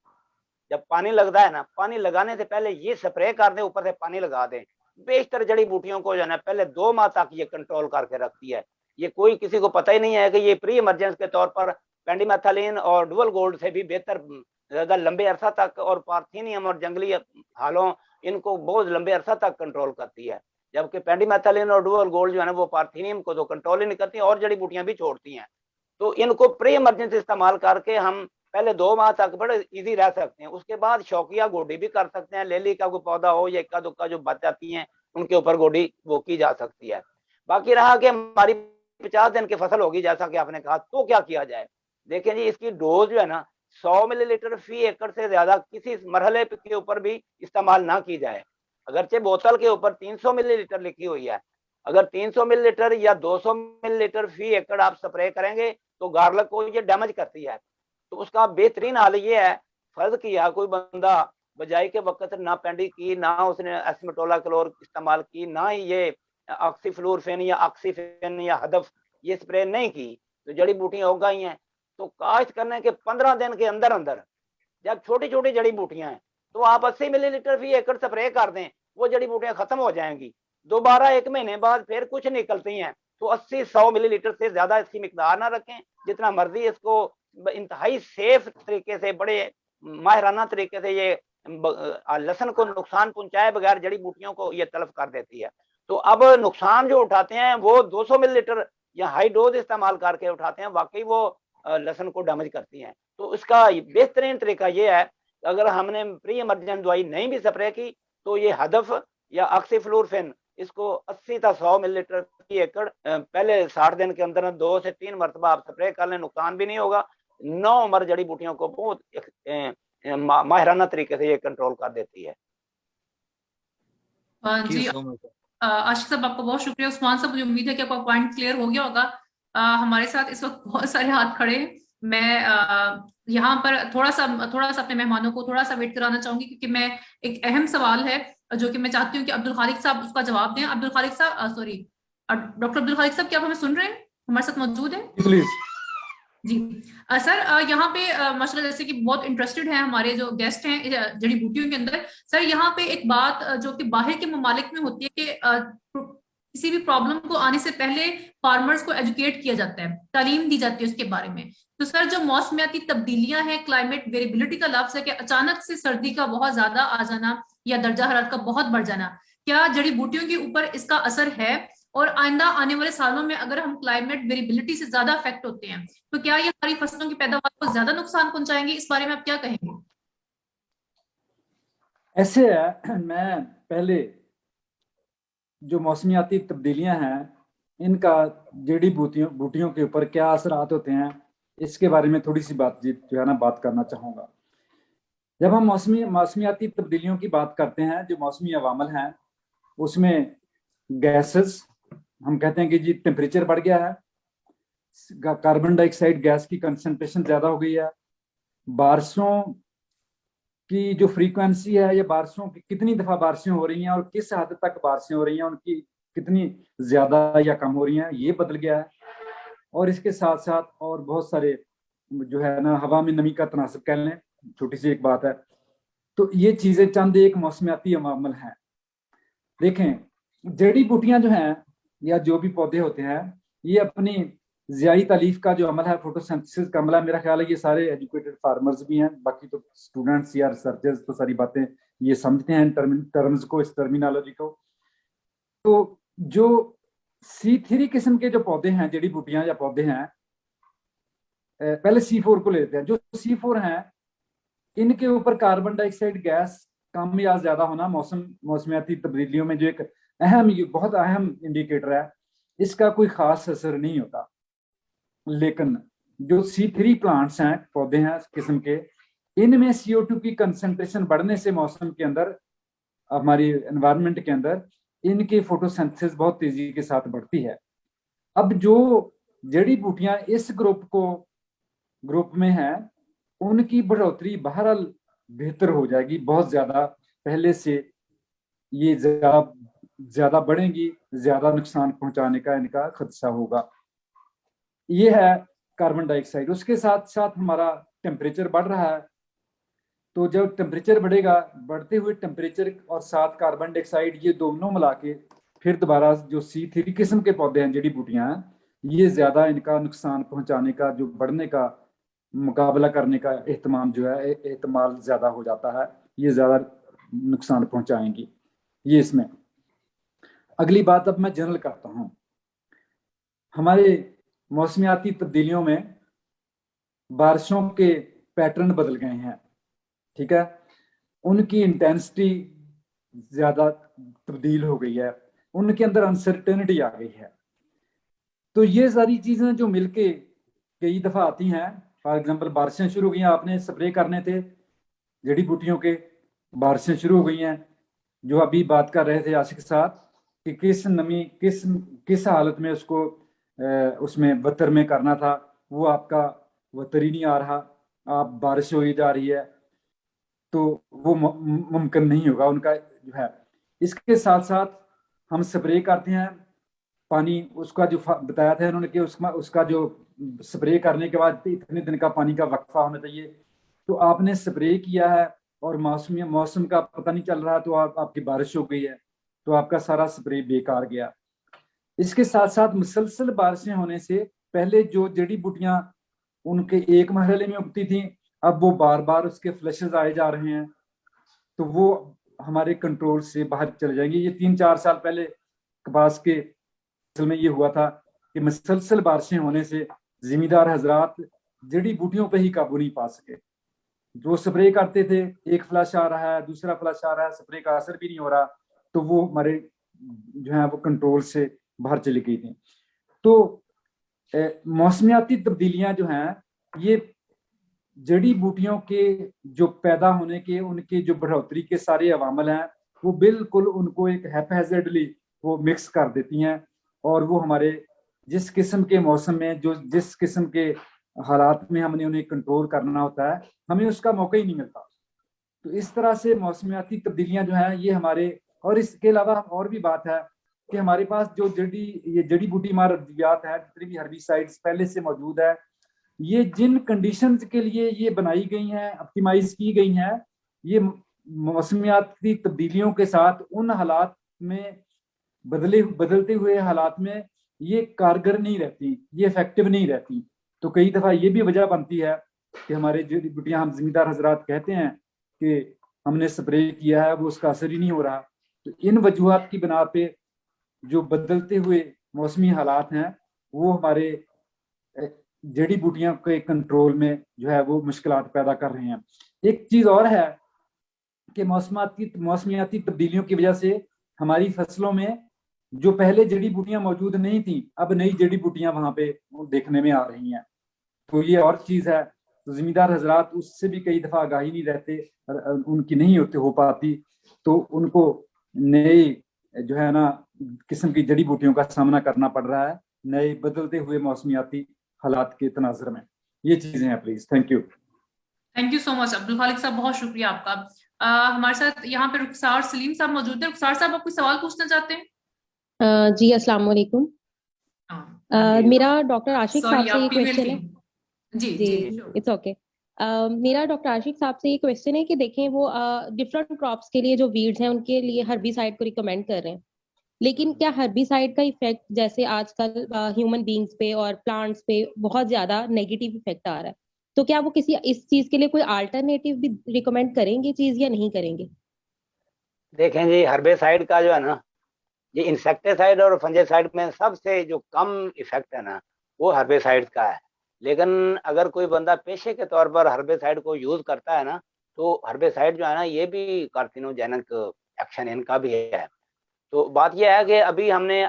जब पानी लगता है ना, पानी लगाने से पहले ये स्प्रे कर दें, ऊपर से पानी लगा दें। बेशतर जड़ी बूटियों को जो है ना, पहले 2 माह तक ये कंट्रोल करके रखती है। ये कोई किसी को पता ही नहीं है कि ये प्री इमरजेंस के तौर पर पेंडीमेथालिन और डुअल गोल्ड से भी बेहतर, ज्यादा लंबे अरसा तक, और पार्थीनियम और जंगली हालों, इनको बहुत लंबे अरसा तक कंट्रोल करती है। जबकि पेंडीमेथालिन और डुअल गोल्ड जो है ना, वो पार्थीनियम को तो कंट्रोल ही नहीं करती और जड़ी बूटियां भी छोड़ती हैं। तो इनको प्री इमरजेंसी इस्तेमाल करके हम पहले 2 माह तक बड़े इजी रह सकते हैं। उसके बाद शौकिया गोडी भी कर सकते हैं। लेली का कोई पौधा हो या इक्का दुक्का जो बच जाती हैं, उनके ऊपर गोडी वो की जा सकती है। बाकी रहा कि हमारी 50 दिन की फसल होगी, जैसा कि आपने कहा, तो क्या किया जाए? देखें जी, इसकी डोज जो है ना, 100 मिलीलीटर फी एकड़ से ज्यादा किसी मरहले के ऊपर भी इस्तेमाल ना की जाए। अगरचे बोतल के ऊपर 300 मिलीलीटर लिखी हुई है, अगर 300 मिलीलीटर या 200 मिलीलीटर फी एकड़ आप स्प्रे करेंगे तो गार्लिक को ये डैमेज करती है। तो उसका बेहतरीन हाल ये है, फर्ज किया कोई बंदा बजाई के वक्त ना पेंडी की, ना उसने एस्मेटोलाक्लोर इस्तेमाल की, ना ही ये ऑक्सीफ्लोरोफेन या ऑक्सीफेन या हदफ ये स्प्रे नहीं की, तो जड़ी बूटियां उग गई हैं। तो काश्त करने के 15 दिन के अंदर अंदर, जब छोटी छोटी जड़ी बूटियां हैं, तो आप 80 मिलीलीटर फी एकड़ स्प्रे कर दें, वो जड़ी बूटियां खत्म हो जाएंगी। दोबारा 1 महीने बाद फिर कुछ निकलती हैं, तो 80-100 मिलीलीटर से ज्यादा इसकी मिकदार ना रखें। जितना मर्जी इसको इंतहाई सेफ तरीके से, बड़े माहिराना तरीके से, ये लहसुन को नुकसान पहुंचाए बगैर जड़ी बूटियों को ये तलफ कर देती है। तो अब नुकसान जो उठाते हैं वो 200 मिलीलीटर या हाई डोज इस्तेमाल करके उठाते हैं, वाकई वो लहसुन को डैमेज करती हैं। तो इसका बेहतरीन तरीका ये है, अगर हमने प्री इमरजेंट दवाई नहीं भी स्प्रे की, तो ये हदफ या ऑक्सीफ्लोरोफेन, इसको 80 से 100 मिलीलीटर की एकड़ पहले 60 दिन के अंदर 2 से 3 मरतबा आप स्प्रे कर लें, नुकसान भी नहीं होगा। 9 उम्र जड़ी बूटियों को बहुत माहिराना तरीके से ये कंट्रोल कर देती है। जी आशिक साहब आपका बहुत शुक्रिया। उस्मान साहब मुझे उम्मीद है कि आपका पॉइंट क्लियर हो गया होगा। हमारे साथ इस वक्त बहुत सारे हाथ खड़े हैं। मैं यहाँ पर थोड़ा सा अपने मेहमानों को थोड़ा सा वेट कराना चाहूंगी, क्योंकि मैं एक अहम सवाल है जो कि मैं चाहती हूँ कि अब्दुल खालिक साहब उसका जवाब दें। अब्दुल खालिक साहब, सॉरी, डॉक्टर अब्दुल खालिक साहब, क्या आप हमें सुन रहे हैं? हमारे साथ मौजूद है प्लीज। जी। सर यहाँ पे माशाल्लाह जैसे कि बहुत इंटरेस्टेड हैं हमारे जो गेस्ट हैं जड़ी बूटियों के अंदर। सर यहाँ पे एक बात जो कि बाहर के ममालिक में होती है कि किसी भी प्रॉब्लम को आने से पहले फार्मर्स को एजुकेट किया जाता है, तालीम दी जाती है उसके बारे में। तो सर जो मौसमियाती तब्दीलियां हैं, क्लाइमेट वेरिएबिलिटी का लफ्ज है कि अचानक से सर्दी का बहुत ज्यादा आ जाना या दर्जा हरारत का बहुत बढ़ जाना, क्या जड़ी बूटियों के ऊपर इसका असर है? और आइंदा आने वाले सालों में अगर हम क्लाइमेट वेरिएबिलिटी से ज्यादा अफेक्ट होते हैं तो क्या ये हमारी फसलों की पैदावार को ज्यादा नुकसान पहुंचाएंगे? इस बारे में आप क्या कहेंगे? ऐसे है, मैं पहले जो मौसमियाती तब्दीलियां हैं इनका जड़ी बूटियों के ऊपर क्या असरात होते हैं इसके बारे में थोड़ी सी बातचीत जो है ना बात करना चाहूँगा। जब हम मौसमियाती तब्दीलियों की बात करते हैं, जो मौसमी अवामल हैं उसमें गैसेस, हम कहते हैं कि जी टेम्परेचर बढ़ गया है, कार्बन डाइऑक्साइड गैस की कंसंट्रेशन ज्यादा हो गई है, बारिशों की जो फ्रीक्वेंसी है या बारिशों की कितनी दफा बारिशें हो रही हैं और किस हद तक बारिशें हो रही हैं, उनकी कितनी ज्यादा या कम हो रही हैं, ये बदल गया है। और इसके साथ साथ और बहुत सारे जो है ना हवा में नमी का तनासब कह लें, छोटी सी एक बात है। तो ये चीजें चंद एक मौसमियाती अवामल हैं। देखें, जड़ी बूटियां जो हैं या जो भी पौधे होते हैं, ये अपनी ज़ियाई तालीफ का जो अमल है, फोटोसिंथेसिस का अमल है, मेरा ख्याल है ये सारे एजुकेटेड फार्मर्स भी हैं, बाकी तो स्टूडेंट्स या रिसर्चर्स तो सारी बातें ये समझते हैं टर्म्स को, इस टर्मिनोलॉजी को। तो जो C3 किस्म के जो पौधे हैं, जड़ी बूटियां या पौधे हैं, पहले C4 को लेते हैं। जो C4 हैं इनके ऊपर कार्बन डाइऑक्साइड गैस कम या ज्यादा होना मौसमियाती तब्दीलियों में जो एक बहुत अहम इंडिकेटर है, इसका कोई खास असर नहीं होता। लेकिन जो C3 प्लांट्स हैं, पौधे हैं किस्म के, इनमें CO2 की कंसंट्रेशन बढ़ने से मौसम के अंदर, हमारी एनवायरनमेंट के अंदर, इनकी फोटोसिंथेसिस बहुत तेजी के साथ बढ़ती है। अब जो जड़ी बूटियां इस ग्रुप में हैं, उनकी बढ़ोतरी बहरहाल बेहतर हो जाएगी, बहुत ज्यादा पहले से ये ज्यादा बढ़ेंगी, ज्यादा नुकसान पहुंचाने का इनका खदशा होगा। ये है कार्बन डाइऑक्साइड। उसके साथ साथ हमारा टेम्परेचर बढ़ रहा है, तो जब टेम्परेचर बढ़ेगा, बढ़ते हुए टेम्परेचर और साथ कार्बन डाइऑक्साइड, ये दोनों मिला के फिर दोबारा जो C3 किस्म के पौधे हैं, जड़ी बूटियां हैं, ये ज्यादा इनका नुकसान पहुंचाने का, जो बढ़ने का मुकाबला करने का एहतमाम जो है, एहतमाल ज्यादा हो जाता है, ये ज्यादा नुकसान पहुंचाएंगी। ये इसमें अगली बात अब मैं जनरल करता हूँ। हमारे मौसमियाती तब्दीलियों में बारिशों के पैटर्न बदल गए हैं, ठीक है, उनकी इंटेंसिटी ज्यादा तब्दील हो गई है, उनके अंदर अनसर्टेनिटी आ गई है। तो ये सारी चीजें जो मिलके कई दफा आती हैं, फॉर एग्जांपल बारिशें शुरू हो गई हैं, आपने स्प्रे करने थे जड़ी बूटियों के, बारिशें शुरू हो गई हैं, जो अभी बात कर रहे थे आशिक साहब कि किस नमी किस हालत में उसको उसमें वतर में करना था, वो आपका वतर ही नहीं आ रहा, आप बारिश हो ही जा रही है, तो वो मुमकिन नहीं होगा उनका जो है। इसके साथ साथ हम स्प्रे करते हैं पानी, उसका जो बताया था उन्होंने कि उसका जो स्प्रे करने के बाद इतने दिन का पानी का वक्फा होना चाहिए। तो आपने स्प्रे किया है और मौसम का पता नहीं चल रहा, तो आपकी बारिश हो गई है, तो आपका सारा स्प्रे बेकार गया। इसके साथ साथ मुसलसल बारिशें होने से पहले जो जड़ी बूटियां उनके एक मरहले में उगती थी, अब वो बार बार उसके फ्लशेस आए जा रहे हैं, तो वो हमारे कंट्रोल से बाहर चले जाएंगे। ये 3-4 साल पहले कपास के में ये हुआ था कि मुसलसल बारिशें होने से जिम्मेदार हजरात जड़ी बूटियों पे ही काबू नहीं पा सके। जो स्प्रे करते थे, एक फ्लश आ रहा है, दूसरा फ्लश आ रहा है, स्प्रे का असर भी नहीं हो रहा, तो वो हमारे जो है वो कंट्रोल से बाहर चली गई थी। तो मौसमियाती तब्दीलियां जो हैं, ये जड़ी बूटियों के जो पैदा होने के, उनके जो बढ़ोतरी के सारे अवामल हैं, वो बिल्कुल उनको एक हैपहैज़र्डली वो मिक्स कर देती हैं, और वो हमारे जिस किस्म के मौसम में, जो जिस किस्म के हालात में हमने उन्हें कंट्रोल करना होता है, हमें उसका मौका ही नहीं मिलता। तो इस तरह से मौसमियाती तब्दीलियां जो हैं ये हमारे, और इसके अलावा और भी बात है कि हमारे पास जो जड़ी बूटी मार अद्वियात है, जितनी भी हर्बिसाइड्स पहले से मौजूद है, ये जिन कंडीशंस के लिए ये बनाई गई हैं, ऑप्टिमाइज की गई हैं, ये मौसमियाती तब्दीलियों के साथ उन हालात में बदलते हुए हालात में ये कारगर नहीं रहती, ये इफेक्टिव नहीं रहती। तो कई दफा ये भी वजह बनती है कि हमारे जड़ी बूटियां, हम जिम्मेदार हजरात कहते हैं कि हमने स्प्रे किया है, वो उसका असर ही नहीं हो रहा। तो इन वजूहात की बिना पे जो बदलते हुए मौसमी हालात हैं, वो हमारे जड़ी बूटियां के कंट्रोल में जो है वो मुश्किलात पैदा कर रहे हैं। एक चीज और है कि मौसमियाती तब्दीलियों की वजह से हमारी फसलों में जो पहले जड़ी बूटियां मौजूद नहीं थी, अब नई जड़ी बूटियां वहां पे देखने में आ रही हैं। तो ये और चीज है। तो जिम्मेदार हजरात उससे भी कई दफा आगाही नहीं रहते, उनकी नहीं हो पाती, तो उनको नए जो है ना किस्म की जड़ी बूटियों का सामना करना पड़ रहा है, नए बदलते हुए मौसमियाती हालात के तनाजर में। ये चीजें हैं। Please, thank you so much Abdul Khaliq साहब, बहुत शुक्रिया आपका। हमारे साथ यहाँ पे रुखसार सलीम साहब मौजूद है। रुखसार साहब, आप कोई सवाल पूछना चाहते हैं? जी अस्सलाम वालेकुम। मेरा डॉक्टर आशिक साहब से ये क्वेश्चन है। जी जी इट्स ओके। मेरा डॉक्टर आशिक साहब से ये क्वेश्चन है कि देखें, वो डिफरेंट क्रॉप्स के लिए जो वीड्स हैं उनके लिए हर्बिसाइड को रिकमेंड कर रहे हैं, लेकिन क्या हर्बिसाइड का इफेक्ट जैसे आजकल ह्यूमन बींग्स पे और प्लांट्स पे बहुत ज्यादा नेगेटिव इफेक्ट आ रहा है, तो क्या वो किसी इस चीज के लिए कोई अल्टरनेटिव भी रिकमेंड करेंगे चीज या नहीं करेंगे? देखें जी, हर्बिसाइड का जो है ना, ये इंसेक्टिसाइड और फंजासाइड में सबसे जो कम इफेक्ट है ना, वो हर्बिसाइड का है। लेकिन अगर कोई बंदा पेशे के तौर पर हर्बिसाइड को यूज करता है ना, तो हर्बिसाइड जो है ना, ये भी कार्सिनोजेनिक एक्शन इनका भी है। तो बात यह है कि अभी हमने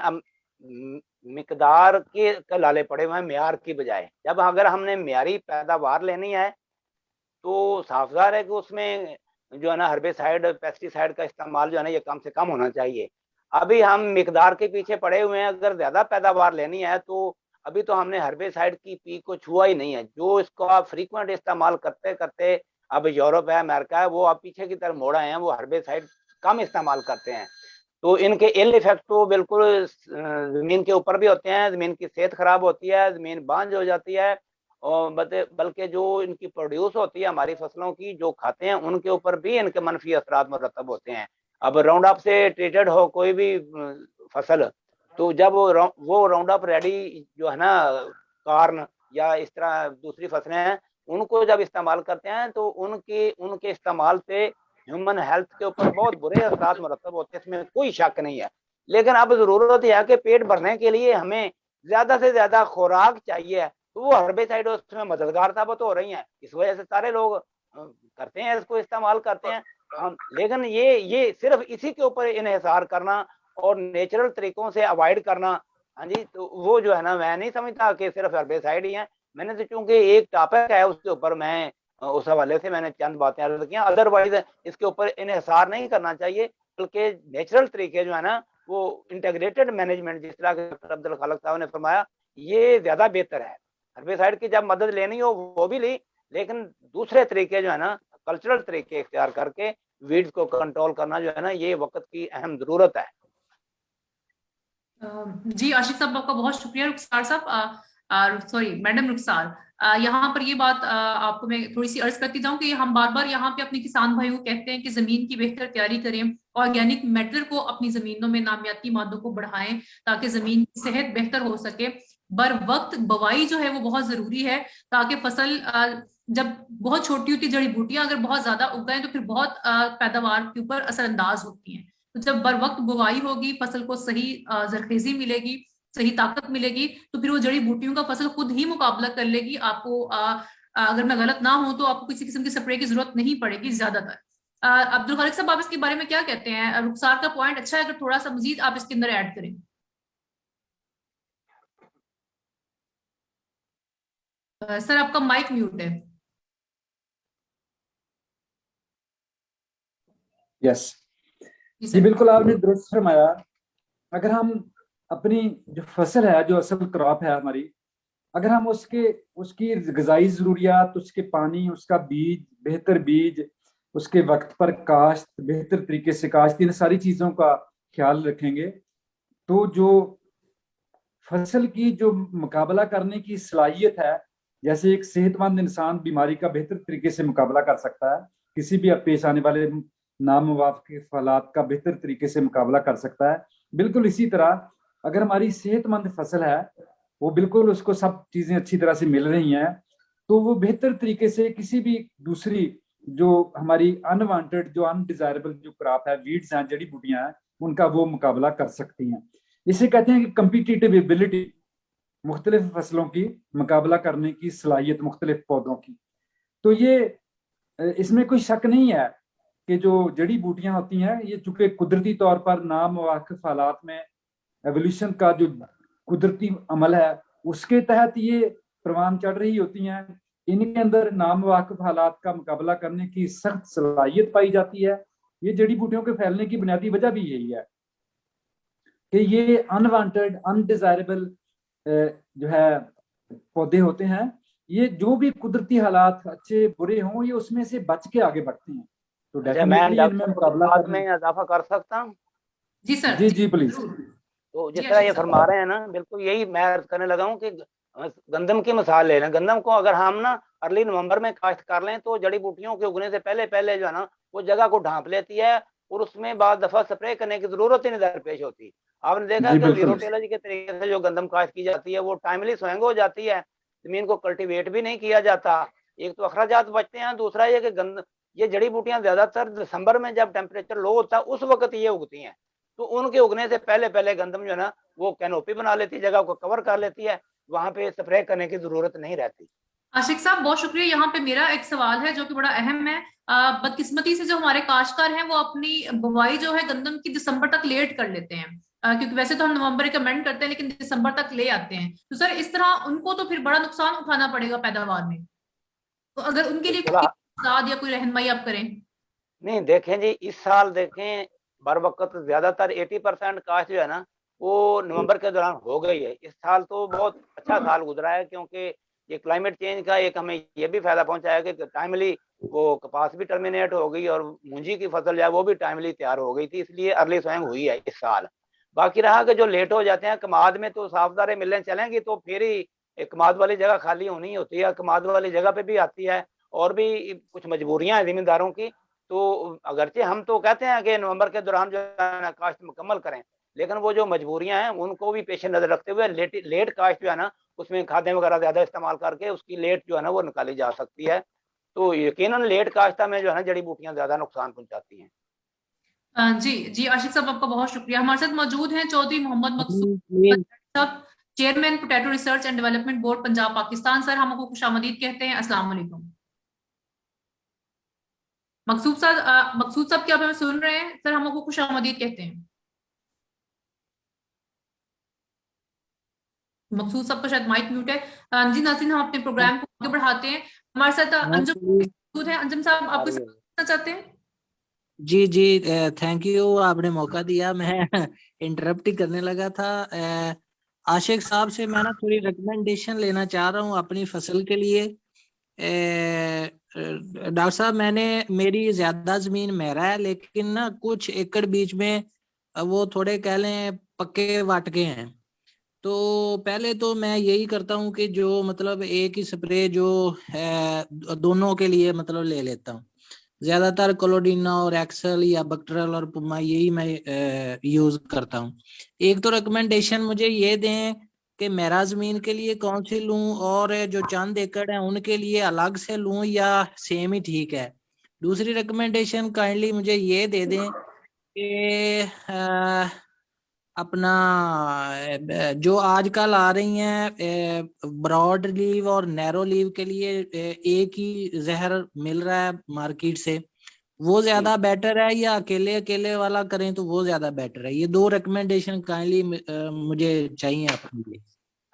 मिकदार के लाले पड़े हुए हैं म्यार की बजाय। जब अगर हमने म्यारी पैदावार लेनी है तो साफजार है कि उसमें जो है ना हर्बिसाइड पेस्टिसाइड का इस्तेमाल जो है ना ये कम से कम होना चाहिए। अभी हम मिकदार के पीछे पड़े हुए हैं। अगर ज्यादा पैदावार लेनी है तो अभी तो हमने हर्बिसाइड की पीक को छुआ ही नहीं है। जो इसको आप फ्रीक्वेंट इस्तेमाल करते करते अब यूरोप है, अमेरिका है, वो आप पीछे की तरफ मोड़ आए हैं, वो हर्बिसाइड कम इस्तेमाल करते हैं। तो इनके इल इफेक्ट तो बिल्कुल जमीन के ऊपर भी होते हैं। जमीन की सेहत खराब होती है, जमीन बांझ हो जाती है, और बल्कि जो इनकी प्रोड्यूस होती है हमारी फसलों की जो खाते हैं, उनके ऊपर भी इनके मनफी असरात मुरतब होते हैं। अब राउंड अप से ट्रीटेड हो कोई भी फसल, तो जब वो राउंड अप रेडी जो है ना कार्न या इस तरह दूसरी फसलें हैं, उनको जब इस्तेमाल करते हैं तो उनके इस्तेमाल से ह्यूमन हेल्थ के ऊपर बहुत बुरे असरात मुरतब होते हैं, इसमें कोई शक नहीं है। लेकिन अब जरूरत है कि पेट भरने के लिए हमें ज्यादा से ज्यादा खुराक चाहिए, तो वो हर्बिसाइड उसमें मददगार साबित हो रही हैं। इस वजह से सारे लोग करते हैं, इसको इस्तेमाल करते हैं। लेकिन ये सिर्फ इसी के ऊपर इन्हिसार करना और नेचुरल तरीकों से अवॉइड करना, हाँ जी, तो वो जो है ना, मैं नहीं समझता कि सिर्फ हर्बिसाइड ही है। मैंने तो चूंकि एक टॉपिक है उसके ऊपर मैं उस हवाले से मैंने चंद बातें अर्ज की। अदरवाइज इसके ऊपर इन्हिसार नहीं करना चाहिए, बल्कि नेचुरल तरीके जो है ना, वो इंटीग्रेटेड मैनेजमेंट, जिस तरह के अब्दुल खालिक साहब ने फरमाया, ये ज्यादा बेहतर है। हर्बिसाइड की जब मदद लेनी हो वो भी ली, लेकिन दूसरे तरीके जो है ना, कल्चरल तरीके इख्तियार करके वीड्स को कंट्रोल करना जो है ना, ये वक्त की अहम जरूरत है। जी आशिक साहब, आपका बहुत शुक्रिया। रुखसार साहब, सॉरी मैडम रुखसार, यहाँ पर ये बात आपको मैं थोड़ी सी अर्ज करती जाऊं कि हम बार बार यहाँ पे अपने किसान भाइयों को कहते हैं कि जमीन की बेहतर तैयारी करें, ऑर्गेनिक मैटर को अपनी जमीनों में, नामियाती मादों को बढ़ाएं ताकि जमीन की सेहत बेहतर हो सके। बर वक्त बवाई जो है वो बहुत जरूरी है, ताकि फसल जब बहुत छोटी होती जड़ी बूटियां अगर बहुत ज्यादा उग गए तो फिर बहुत पैदावार के ऊपर असरअंदाज होती हैं। तो जब बर वक्त बुवाई होगी, फसल को सही जरखेजी मिलेगी, सही ताकत मिलेगी, तो फिर वो जड़ी बूटियों का फसल खुद ही मुकाबला कर लेगी। आपको अगर मैं गलत ना हूं तो आपको किसी किस्म की स्प्रे की जरूरत नहीं पड़ेगी ज्यादातर। अब्दुल खालिक साहब, आप इसके बारे में क्या कहते हैं? रुखसार का पॉइंट अच्छा है, अगर थोड़ा सा मजीद आप इसके अंदर ऐड करें। सर आपका माइक म्यूट है। यस जी जी सर। बिल्कुल आपने दुरुस्त फरमाया। अगर हम अपनी जो फसल है, जो असल क्रॉप है हमारी, अगर हम उसकी ग़िज़ाई ज़रूरियात, उसके पानी, उसका बेहतर बीज, उसके वक्त पर काश्त, बेहतर तरीके से काश्त, इन सारी चीज़ों का ख्याल रखेंगे, तो जो फसल की जो मुकाबला करने की सलाहियत है, जैसे एक सेहतमंद इंसान बीमारी का बेहतर तरीके से मुकाबला कर सकता है, किसी भी पेश आने वाले नामुवाफिक हालात का बेहतर तरीके से मुकाबला कर सकता है, बिल्कुल इसी तरह अगर हमारी सेहतमंद फसल है, वो बिल्कुल उसको सब चीजें अच्छी तरह से मिल रही हैं, तो वो बेहतर तरीके से किसी भी दूसरी जो हमारी अनवांटेड, जो अनडिजायरेबल जो क्रॉप है, वीड्स हैं, जड़ी बूटियां हैं, उनका वो मुकाबला कर सकती हैं। इसे कहते हैं कि कम्पिटिटिव एबिलिटी, मुख्तलिफ फसलों की मुकाबला करने की सलाहियत मुख्तलिफ पौधों की। तो ये इसमें कोई शक नहीं है कि जो जड़ी बूटियां होती हैं, ये चूंकि कुदरती तौर पर नामुवाकिफ हालात में एवोल्यूशन का जो कुदरती अमल है, उसके तहत ये परवान चढ़ रही होती हैं। इनके अंदर नामुवाकिफ हालात का मुकाबला करने की सख्त सलाहियत पाई जाती है। ये जड़ी बूटियों के फैलने की बुनियादी वजह भी यही है कि ये अनवांटेड, अनडिजायरेबल जो है पौधे होते हैं, ये जो भी कुदरती हालात अच्छे बुरे हों, ये उसमें से बच के आगे बढ़ते हैं। तो अच्छा, मैं डेफिनेटली इनमें डॉक्टर मुकाबला बात करने। में इजाफा कर सकता हूँ? जी सर। जी जी प्लीज। जरूर। तो जी जिस तरह ये आशीष सर। फरमा रहे हैं ना, बिल्कुल यही मैं अर्ज करने लगा हूँ कि गंदम की मिसाल ले लें। गंदम को अगर हम ना अर्ली नवंबर में काश्त कर लें, तो जड़ी बूटियों के उगने से पहले पहले जो है ना, वो जगह को ढांप लेती है और उसमें बाद दफा स्प्रे करने की जरूरत ही नहीं दरपेश होती। आपने देखा जी कि बिल्कुल। जीरो टेलर के तरीके से जो गंदम काश्त की जाती है, वो टाइमली स्वयं हो जाती है, जमीन को कल्टीवेट भी नहीं किया जाता। एक तो अखराजात बचते हैं, दूसरा ये कि ये जड़ी बूटियां ज्यादातर दिसंबर में जब टेम्परेचर लो होता है, उस वक्त ये उगती हैं। तो उनके उगने से पहले पहले गंदम जो है ना, वो कैनोपी बना लेती है, जगह को कवर कर लेती है, वहां पे स्प्रे करने की जरूरत नहीं रहती। आशिक साहब बहुत शुक्रिया। यहाँ पे मेरा एक सवाल है जो कि बड़ा अहम है। बदकिस्मती से जो हमारे काश्तकार हैं वो अपनी बुवाई जो है गंदम की दिसंबर तक लेट कर लेते हैं, क्योंकि वैसे तो हम नवंबर रिकमेंड करते हैं लेकिन दिसंबर तक ले आते हैं। तो सर इस तरह उनको तो फिर बड़ा नुकसान उठाना पड़ेगा पैदावार में। तो अगर उनके लिए चलो, कोई इस्ताद या कोई रहनुमाई आप करें। नहीं देखें जी, इस साल देखें बर वक्त ज्यादातर 80% काश जो है ना, वो नवंबर के दौरान हो गई है। इस साल तो बहुत अच्छा साल गुजरा है, क्योंकि ये क्लाइमेट चेंज का एक हमें ये भी फायदा पहुंचा है कि टाइमली वो कपास भी टर्मिनेट हो गई और मूंजी की फसल जो है वो भी टाइमली तैयार हो गई थी, इसलिए अर्ली स्वयं हुई है इस साल। बाकी रहा कि जो लेट हो जाते हैं कमाद में, तो साफदारे मिलने चलेंगी तो फिर ही कमाद वाली जगह खाली होनी होती है, कमाद वाली जगह पे भी आती है। और भी कुछ मजबूरियां हैं जिम्मेदारों की। तो अगरचे हम तो कहते हैं कि नवंबर के दौरान जो है ना काश्त मुकम्मल करें, लेकिन वो जो मजबूरियां हैं उनको भी पेश नजर रखते हुए लेट काश्त जो है ना, उसमें खादें वगैरह ज्यादा इस्तेमाल करके उसकी लेट जो है ना वो निकाली जा सकती है। तो यकीनन लेट काश्ता में जो है ना जड़ी बूटियां ज्यादा नुकसान पहुंचाती हैं। जी जी आशिक साहब आपका बहुत शुक्रिया। हमारे साथ मौजूद हैं चौधरी मोहम्मद मकसूद प्लीज साहब, chairman potato research and development board Punjab Pakistan. Sir हम आपको खुशामदीद कहते हैं। अस्सलाम वालेकुम। मकसूद साहब क्या आप हमें सुन रहे हैं? सर हम आपको खुशामदीद कहते हैं। मकसूद साहब का शायद माइक म्यूट है। जी नाज़रीन, हम अपने प्रोग्राम को आगे बढ़ाते हैं। हमारे साथ अंजुम मौजूद है। अंजुम साहब आप कुछ कहना चाहते हैं? जी जी, थैंक यू, आपने मौका दिया। मैं इंटरप्ट ही करने लगा था। आशिक साहब से मैं ना थोड़ी रिकमेंडेशन लेना चाह रहा हूँ अपनी फसल के लिए। डॉक्टर साहब, मेरी ज्यादा जमीन मेरा है, लेकिन ना कुछ एकड़ बीच में वो थोड़े कह लें पक्के वाटके हैं। तो पहले तो मैं यही करता हूँ कि जो मतलब एक ही स्प्रे जो है दोनों के लिए मतलब ले लेता हूँ। ज्यादातर क्लोडीना और एक्सेल या बक्टरल और पुमा यही मैं यूज करता हूँ। एक तो रिकमेंडेशन मुझे ये दें कि मेरा जमीन के लिए कौन सी लूं, और जो चंद एकड़ है उनके लिए अलग से लूं या सेम ही ठीक है। दूसरी रिकमेंडेशन काइंडली मुझे ये दे दें कि अपना जो आजकल आ रही हैं ब्रॉड लीव और नैरो लीव के लिए एक ही जहर मिल रहा है मार्केट से, वो ज्यादा बेटर है या अकेले अकेले वाला करें तो वो ज्यादा बेटर है? ये दो रिकमेंडेशन काइंडली मुझे चाहिए आपके लिए।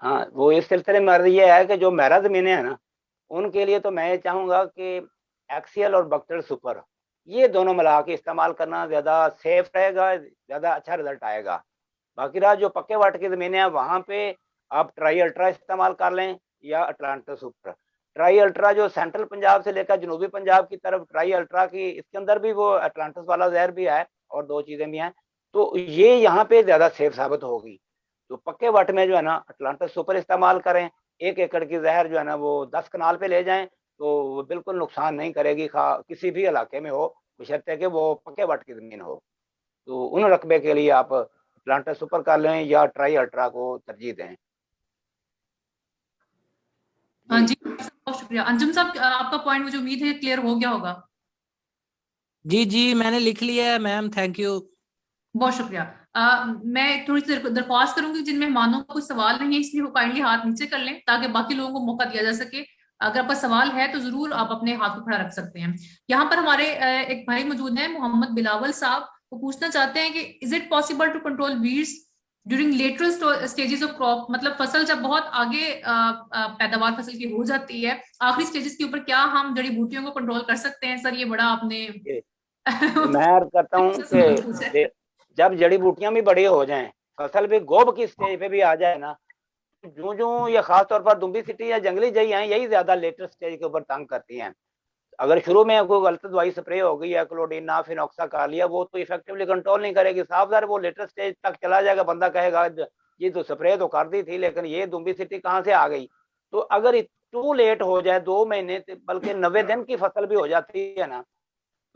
हाँ, वो इस सिलसिले में अर्ज ये है कि जो मेरा जमीनें है ना, उनके लिए तो मैं ये चाहूंगा कि एक्सियल और बक्टर सुपर ये दोनों मिला के इस्तेमाल करना ज्यादा सेफ रहेगा, ज्यादा अच्छा रिजल्ट आएगा। बाकी रहा जो पक्के वाट की जमीनें हैं वहां पे आप ट्राई अल्ट्रा इस्तेमाल कर लें या अटलांटिस सुपर। ट्राई अल्ट्रा जो सेंट्रल पंजाब से लेकर जनूबी पंजाब की तरफ ट्राई अल्ट्रा की, इसके अंदर भी वो अटलांटिस वाला जहर भी है और 2 चीजें भी हैं, तो ये यहाँ पे ज्यादा सेफ साबित होगी। तो पक्के वट में जो है ना अटलांटिस सुपर इस्तेमाल करें, 1 एकड़ की जहर जो है ना वो 10 कनाल पे ले जाएं तो वो बिल्कुल नुकसान नहीं करेगी, किसी भी इलाके में हो, बशर्ते कि वो पक्के वट की जमीन हो। तो उन रकबे के लिए आप अटलांटिस सुपर कर लें या ट्राई अल्ट्रा को तरजीह दें। हाँ जी, बहुत शुक्रिया। अंजुम साहब, आपका पॉइंट मुझे उम्मीद है क्लियर हो गया होगा। जी जी मैंने लिख लिया है मैम, थैंक यू। बहुत शुक्रिया। मैं थोड़ी सी दरख्वास्त करूंगी, जिन मेहमानों को कोई सवाल नहीं है इसलिए वो काइंडली हाथ नीचे कर लें ताकि बाकी लोगों को मौका दिया जा सके। अगर आपका सवाल है तो जरूर आप अपने हाथ को खड़ा रख सकते हैं। यहाँ पर हमारे एक भाई मौजूद हैं, मोहम्मद बिलावल साहब। वो पूछना चाहते हैं कि is it possible to control weeds during later stages of crop, मतलब फसल जब बहुत आगे पैदावार फसल की हो जाती है, आखिरी स्टेजेस के ऊपर क्या हम जड़ी बूटियों को कंट्रोल कर सकते हैं? सर ये बड़ा आपने मैं अर्ज करता हूँ कि जब जड़ी बूटियां भी बड़ी हो जाएं, फसल भी गोब की स्टेज पे भी आ जाए ना, जो जो ये खास तौर पर दुम्बी सिटी या जंगली जई हैं, यही ज्यादा लेटर स्टेज के ऊपर तंग करती हैं। अगर शुरू में कोई गलत दवाई स्प्रे हो गई है, क्लोडीना फिनॉक्सा कर लिया, वो तो इफेक्टिवली कंट्रोल नहीं करेगी। साफ ज़ाहिर वो लेटर स्टेज तक चला जाएगा, बंदा कहेगा ये तो स्प्रे तो कर दी थी लेकिन ये दुम्बी सिटी कहाँ से आ गई। तो अगर टू लेट हो जाए, 2 महीने बल्कि 90 दिन की फसल भी हो जाती है ना,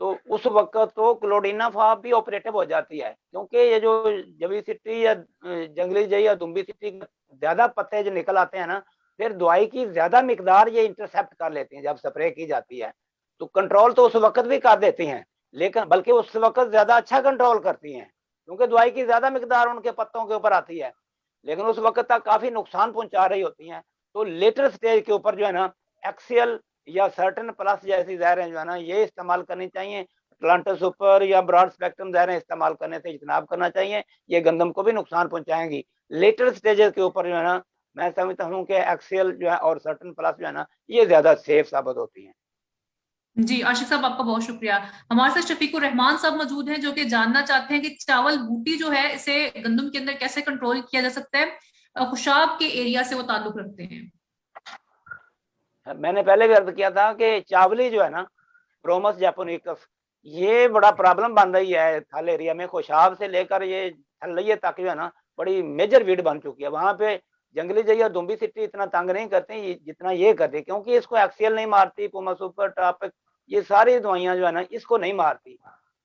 तो उस वक्त तो क्लोडीना फाप भी ऑपरेटिव हो जाती है, क्योंकि ये जो जवी सिटी या जंगली जई या दुम्बी सिटी ज्यादा पत्ते जो निकल आते हैं ना, फिर दवाई की ज्यादा मिकदार ये इंटरसेप्ट कर लेती हैं जब स्प्रे की जाती है। तो कंट्रोल तो उस वक्त भी कर देती हैं, लेकिन बल्कि उस वक्त ज्यादा अच्छा कंट्रोल करती हैं, क्योंकि दवाई की ज्यादा मिकदार उनके पत्तों के ऊपर आती है, लेकिन उस वक्त तक काफी नुकसान पहुंचा रही होती हैं। तो लेटर स्टेज के ऊपर जो है ना एक्सियल या सर्टन प्लस जैसी जहरें जो है ना ये इस्तेमाल करनी चाहिए। अटलांटिस सुपर या ब्रॉड स्पेक्ट्रम जहरें इस्तेमाल करने से इजनाब करना चाहिए, ये गंदम को भी नुकसान पहुंचाएंगी। लेटर स्टेजेस के ऊपर जो है ना मैं समझता हूँ कि एक्सियल जो है और सर्टन प्लस जो है ना ये ज्यादा सेफ साबित होती है। जी आशिक साहब, आपका बहुत शुक्रिया। हमारे साथ शफीकुर रहमान साहब मौजूद हैं जो कि जानना चाहते हैं कि चावल बूटी जो है इसे गंदम के अंदर कैसे कंट्रोल किया जा सकता है, खुशाब के एरिया से वो ताल्लुक रखते हैं। मैंने पहले भी अर्ज किया था कि चावली जो है ना ब्रोमस जैपोनिकस ये बड़ा प्रॉब्लम बन रही है थल एरिया में, खुशाब से लेकर ये थल्लैये तक जो है ना बड़ी मेजर वीड बन चुकी है। वहां पे जंगली जई और दुम्बी सिटी इतना तंग नहीं करती जितना ये करती, क्योंकि इसको एक्सियल नहीं मारती, पुमा सुपर टॉपिक ये सारी दवाइयां जो है ना इसको नहीं मारती।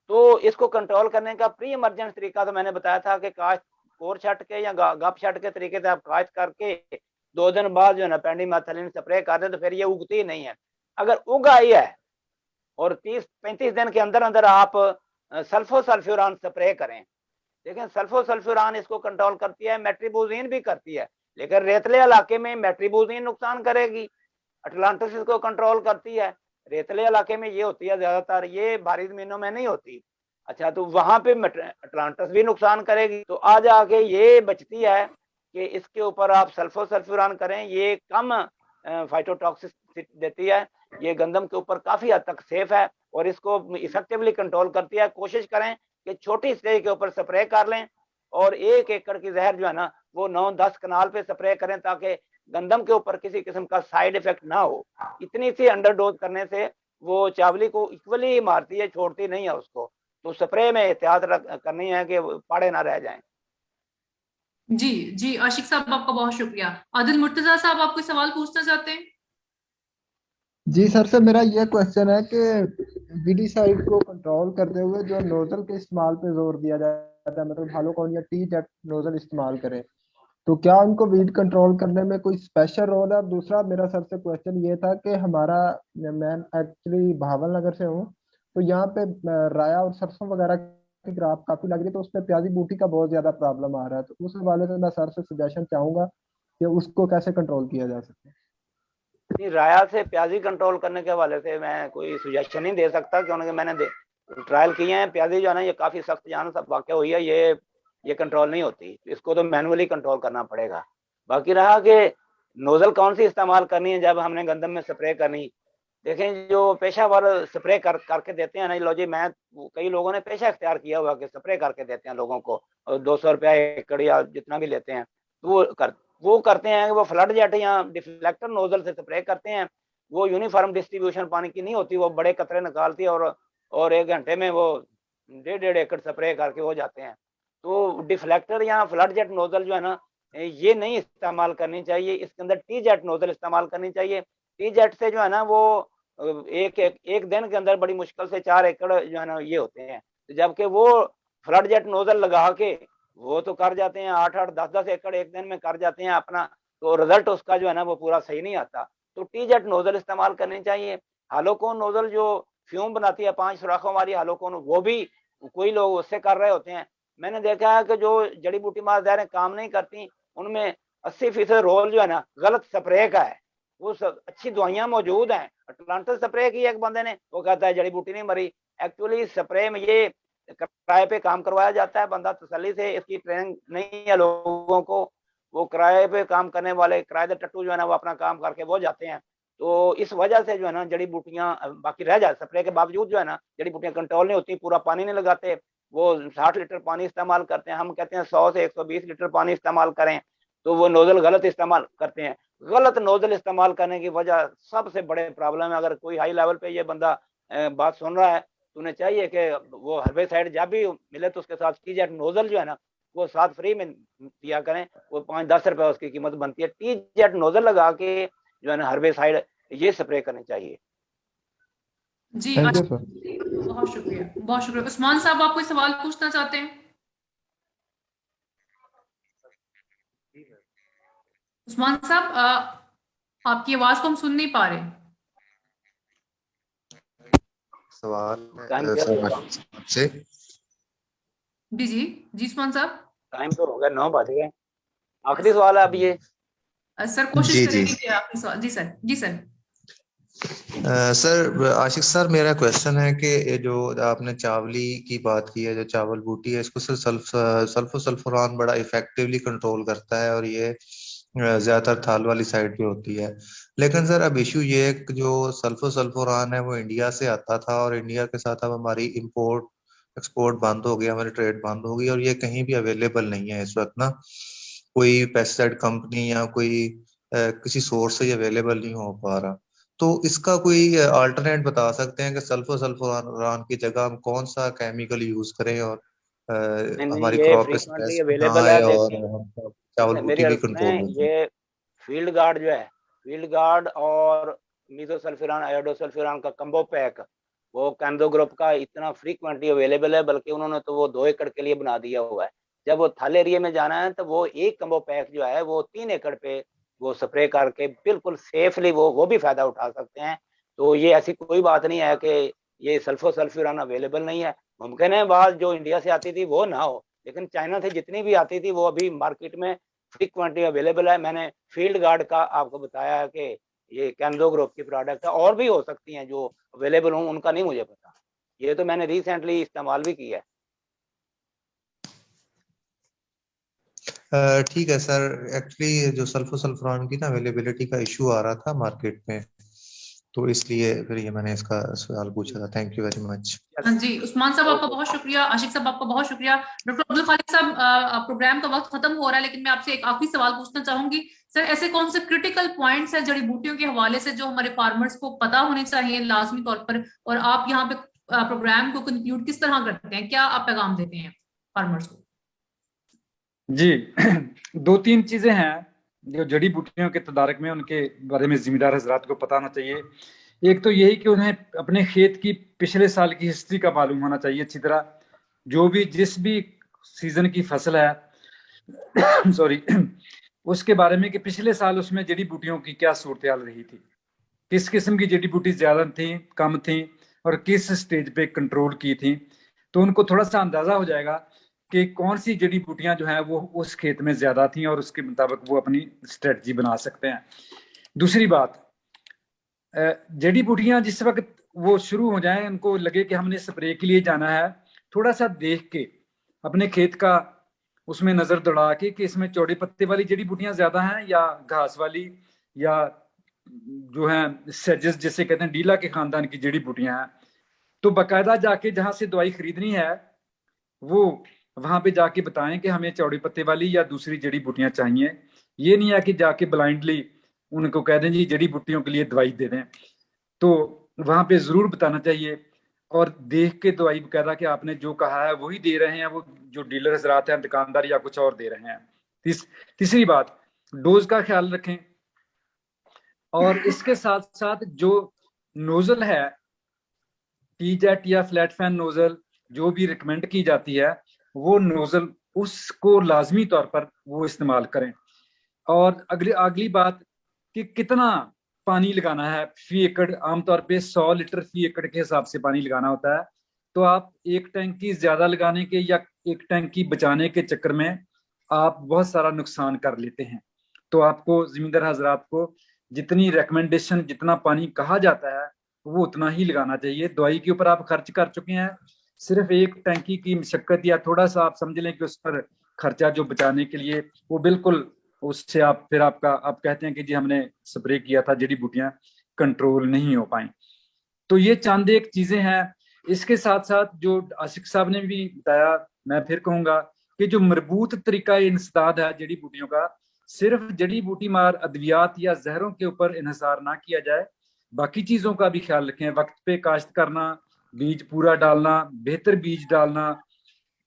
तो इसको कंट्रोल करने का प्री इमरजेंस तरीका तो मैंने बताया था कि काश्त कोर छट के या गप छट के तरीके से आप काश्त करके 2 दिन बाद जो है ना पेंडिमेथलिन स्प्रे कर दें तो फिर ये उगती नहीं है। अगर उग आई है और 30-35 दिन के अंदर अंदर आप सल्फोसल्फ्यूरान स्प्रे करें। देखें सल्फोसल्फ्यूरान इसको कंट्रोल करती है, मेट्रिबुजीन भी करती है, लेकिन रेतले इलाके में मेट्रिबुजीन नुकसान करेगी, अटलांटिस इसको कंट्रोल करती है। रेतले इलाके में ये होती है ज्यादातर, ये भारी जमीनों में नहीं होती। अच्छा, तो वहां पे अटलांटिस भी नुकसान करेगी। तो आज आके ये बचती है कि इसके ऊपर आप सल्फोसल्फ्यूरान करें, ये कम फाइटोटॉक्सिक देती है, ये गंदम के ऊपर काफी हद तक सेफ है और इसको इफेक्टिवली कंट्रोल करती है। कोशिश करें कि छोटी स्टेज के ऊपर स्प्रे कर लें और 1 एकड़ की जहर जो है ना वो 9-10 कनाल पे स्प्रे करें ताकि गंदम के ऊपर किसी किस्म का साइड इफेक्ट ना हो। इतनी सी अंडर डोज करने से वो चावली को इक्वली ही मारती है, छोड़ती नहीं है उसको। तो स्प्रे में एहतियात करनी है कि पाड़े ना रह जाएं। जी जी आशिक साहब, आपका बहुत शुक्रिया। आदिल मुर्तजा साहब, आप कोई सवाल पूछना चाहते हैं? जी सर से मेरा ये क्वेश्चन है कि वीडीसाइड को कंट्रोल करते हुए जो नोजल के इस्तेमाल पे जोर दिया जाता है, मतलब हालोकॉन या टी जेट नोजल इस्तेमाल करें, तो क्या उनको वीड कंट्रोल करने में कोई स्पेशल रोल है? और दूसरा मेरा सर से क्वेश्चन ये था कि हमारा, मैं एक्चुअली भावल नगर से हूँ, तो यहाँ पे राया और सरसों वगैरह की क्रॉप काफी लग रही है, तो उसमें प्याजी बूटी का बहुत ज्यादा प्रॉब्लम आ रहा है। तो उस हवाले से मैं सर से सजेशन चाहूंगा कि उसको कैसे कंट्रोल किया जा सके। नहीं, राया से प्याजी कंट्रोल करने के हवाले से मैं कोई सुजेशन नहीं दे सकता, क्योंकि मैंने ट्रायल किए हैं। प्याजी जो है ना ये काफी सख्त जान सब वाक़या हुई है, ये कंट्रोल नहीं होती, इसको तो मैनुअली कंट्रोल करना पड़ेगा। बाकी रहा कि नोजल कौन सी इस्तेमाल करनी है जब हमने गंदम में स्प्रे करनी, देखें जो पेशावर स्प्रे करके देते हैं ना, लो जी, मैं कई लोगों ने पेशा इख्तियार किया हुआ कि स्प्रे करके देते हैं लोगों को, और 200 रुपया एकड़ या जितना भी लेते हैं, तो वो करते हैं, वो फ्लड जेट या डिफ्लेक्टर नोजल से स्प्रे करते हैं। वो यूनिफॉर्म डिस्ट्रीब्यूशन पानी की नहीं होती, वो बड़े कतरे निकालती है और 1 घंटे में वो 1.5 एकड़ स्प्रे करके हो जाते हैं। तो डिफ्लेक्टर या फ्लड जेट नोजल जो है ना, ये नहीं इस्तेमाल करनी चाहिए। इसके अंदर टी जेट नोजल इस्तेमाल करनी चाहिए। टी जेट से जो है ना वो एक दिन के अंदर बड़ी मुश्किल से 4 एकड़ जो है ना ये होते हैं, जबकि वो फ्लड जेट नोजल लगा के वो तो कर जाते हैं 8-8, 10-10 एकड़ एक दिन में कर जाते हैं अपना, तो रिजल्ट उसका जो है ना वो पूरा सही नहीं आता। तो टी जेट नोजल इस्तेमाल करनी चाहिए। हालोकोन नोजल जो फ्यूम बनाती है 5 सुराखों वाली हालोकोन, वो भी कोई लोग उससे कर रहे होते हैं। मैंने देखा है कि जो जड़ी बूटी मार जहरें काम नहीं करती, उनमें 80% रोल जो है ना गलत स्प्रे का है। वो अच्छी दवाइयां मौजूद हैं, अटलांटिस स्प्रे की एक बंदे ने, वो कहता है जड़ी बूटी नहीं मरी। एक्चुअली स्प्रे में ये किराए पे काम करवाया जाता है, बंदा तसल्ली से, इसकी ट्रेनिंग नहीं है लोगों को। वो किराए पे काम करने वाले किराएदार टट्टू जो है ना वो अपना काम करके वो जाते हैं। तो इस वजह से जो है ना जड़ी बूटियां बाकी रह जाती, स्प्रे के बावजूद जो है ना जड़ी बूटियां कंट्रोल नहीं होती, पूरा पानी नहीं लगाते। वो 60 लीटर पानी इस्तेमाल करते हैं, हम कहते हैं 100 से 120 लीटर पानी इस्तेमाल करें, तो वो नोजल गलत इस्तेमाल करते हैं। गलत नोजल इस्तेमाल करने की वजह सबसे बड़े प्रॉब्लम है। अगर कोई हाई लेवल पे ये बंदा बात सुन रहा है, तो उन्हें चाहिए कि वो हर्बिसाइड जब भी मिले तो उसके साथ टी जेट नोजल जो है ना वो साथ फ्री में दिया करें। वो 5-10 रुपए उसकी कीमत बनती है। टी जेट नोजल लगा के जो है ना हर्बिसाइड ये स्प्रे करनी चाहिए। जी थैंक यू अच्छा, सर। बहुत शुक्रिया, बहुत शुक्रिया। उस्मान साहब, आप कोई सवाल पूछना चाहते हैं? उस्मान साहब, आपकी आवाज को हम सुन नहीं पा रहे। सवाल टाइम क्या हो गया? से जी जी जी उस्मान साहब। टाइम तो हो गया, 9 बज गए। आखिरी सवाल है अब ये। सर कोशिश जी, करेंगे जी। कि आपकी सवाल। जी सर, जी सर। सर आशिक सर, मेरा क्वेश्चन है कि ये जो आपने चावली की बात की है, जो चावल बूटी है, इसको सर सल्फोरान बड़ा इफेक्टिवली कंट्रोल करता है और ये ज्यादातर थाल वाली साइड पे होती है। लेकिन सर अब इशू ये है कि जो सल्फोरान है वो इंडिया से आता था और इंडिया के साथ अब हमारी इंपोर्ट एक्सपोर्ट बंद हो गया, हमारी ट्रेड बंद हो गई और ये कहीं भी अवेलेबल नहीं है इस वक्त ना। कोई पेस्टिसाइड कंपनी या कोई किसी सोर्स से अवेलेबल नहीं हो पा रहा। तो इसका कोई अल्टरनेट बता सकते हैं कि सल्फोरान की जगह हम कौन सा केमिकल यूज करें और नहीं, हमारी ये क्रॉप पे फ्रीक्वेंटली स्ट्रेस भी ना अवेलेबल आए है। और देखें, हम चावल मेरी बूटी भी हेल्प कंट्रोल में हो जाए। ये फील्ड गार्ड जो है, फील्ड गार्ड और मीसोसल्फिरान आयोडोसल्फिरान का कम्बो पैक, वो कैंडो ग्रुप का इतना फ्रीक्वेंटली अवेलेबल है, बल्कि उन्होंने तो वो 2 एकड़ के लिए बना दिया हुआ है। जब वो थल एरिया में जाना है तो वो एक कम्बो पैक जो है वो 3 एकड़ पे वो स्प्रे करके बिल्कुल सेफली वो भी फायदा उठा सकते हैं। तो ये ऐसी कोई बात नहीं है कि ये सल्फोसल्फिरान अवेलेबल नहीं है। मुमकिन है बात जो इंडिया से आती थी वो ना हो, लेकिन चाइना से जितनी भी आती थी वो अभी मार्केट में फ्रीक्वेंटली अवेलेबल है। मैंने फील्ड गार्ड का आपको बताया है कि ये कैंडो ग्रुप की प्रोडक्ट है, और भी हो सकती हैं जो अवेलेबल हों, उनका नहीं मुझे पता। ये तो मैंने रिसेंटली इस्तेमाल भी किया है। ठीक है सर। एक्चुअली जो सल्फोरान की ना अवेलेबिलिटी का इशू आ रहा था मार्केट में, तो इसलिए फिर ये मैंने इसका सवाल पूछा था। Thank you very much. जी उस्मान साहब, आपका बहुत शुक्रिया। आशिक साहब, आपका बहुत शुक्रिया। डॉक्टर अब्दुल खालिक साहब, प्रोग्राम का वक्त खत्म हो रहा है, लेकिन मैं आपसे एक आखिरी सवाल पूछना चाहूंगी। सर, ऐसे कौन से क्रिटिकल पॉइंट्स हैं जड़ी बूटियों के हवाले से जो हमारे फार्मर्स को पता होने चाहिए लाजमी तौर पर, और आप यहाँ पे प्रोग्राम को कंक्लूड किस तरह करते हैं? क्या आप पैगाम देते हैं फार्मर्स को? जी 2-3 चीजें हैं जो जड़ी बूटियों के तदारक में उनके बारे में जिम्मेदार हजरात को पता होना चाहिए। एक तो यही कि उन्हें अपने खेत की पिछले साल की हिस्ट्री का मालूम होना चाहिए अच्छी तरह। जो भी जिस भी सीजन की फसल है सॉरी उसके बारे में कि पिछले साल उसमें जड़ी बूटियों की क्या सूरत हाल रही थी, किस किस्म की जड़ी बूटी ज्यादा थी, कम थी, और किस स्टेज पे कंट्रोल की थी। तो उनको थोड़ा सा अंदाजा हो जाएगा कि कौन सी जड़ी बूटियां जो है वो उस खेत में ज्यादा थी, और उसके मुताबिक वो अपनी स्ट्रेटजी बना सकते हैं। दूसरी बात, जड़ी बूटियां जिस वक्त वो शुरू हो जाएं, उनको लगे कि हमने स्प्रे के लिए जाना है, थोड़ा सा देख के अपने खेत का उसमें नजर दौड़ा के कि इसमें चौड़े पत्ते वाली जड़ी बूटियां ज्यादा हैं या घास वाली या जो है सेजेस जिसे कहते हैं डीला के खानदान की जड़ी बूटियां हैं, तो बाकायदा जाके जहां से दवाई खरीदनी है वो वहां पे जाके बताएं कि हमें चौड़े पत्ते वाली या दूसरी जड़ी बूटियां चाहिए। ये नहीं है कि जाके ब्लाइंडली उनको कह दें जी जड़ी बूटियों के लिए दवाई दे दें, तो वहां पे जरूर बताना चाहिए और देख के दवाई बाकायदा कि आपने जो कहा है वही दे रहे हैं, वो जो डीलर हजरात हैं, दुकानदार या कुछ और दे रहे हैं। तीसरी बात, डोज का ख्याल रखें और इसके साथ साथ जो नोजल है टी-जेट या फ्लैट फैन नोजल जो भी रिकमेंड की जाती है वो नोजल उसको लाजमी तौर पर वो इस्तेमाल करें। और अगली बात कि कितना पानी लगाना है फी एकड़, आमतौर पे 100 लीटर फी एकड़ के हिसाब से पानी लगाना होता है, तो आप एक टैंकी ज्यादा लगाने के या एक टैंकी बचाने के चक्कर में आप बहुत सारा नुकसान कर लेते हैं। तो आपको जिम्मेदार हजरात को जितनी रिकमेंडेशन, जितना पानी कहा जाता है वो उतना ही लगाना चाहिए। दवाई के ऊपर आप खर्च कर चुके हैं, सिर्फ एक टैंकी की मशक्कत या थोड़ा सा आप समझ लें कि उस पर खर्चा जो बचाने के लिए वो बिल्कुल उससे आप फिर आप कहते हैं कि जी हमने स्प्रे किया था, जड़ी बूटियां कंट्रोल नहीं हो पाई। तो ये चंद एक चीजें हैं। इसके साथ साथ जो आशिक साहब ने भी बताया, मैं फिर कहूंगा कि जो मरबूत तरीका इंसदाद है जड़ी बूटियों का, सिर्फ जड़ी बूटी मार अद्वियात या जहरों के ऊपर इन्हिसार ना किया जाए, बाकी चीजों का भी ख्याल रखें। वक्त पे काश्त करना, बीज पूरा डालना, बेहतर बीज डालना,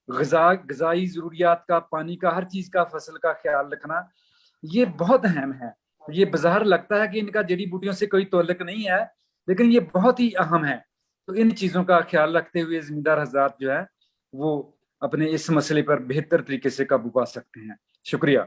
गजाई जरूरियात का, पानी का, हर चीज का, फसल का ख्याल रखना, ये बहुत अहम है। ये बाजार लगता है कि इनका जड़ी बूटियों से कोई ताल्लुक नहीं है, लेकिन ये बहुत ही अहम है। तो इन चीजों का ख्याल रखते हुए जिम्मेदार हजरात जो है वो अपने इस मसले पर बेहतर तरीके से काबू पा सकते हैं। शुक्रिया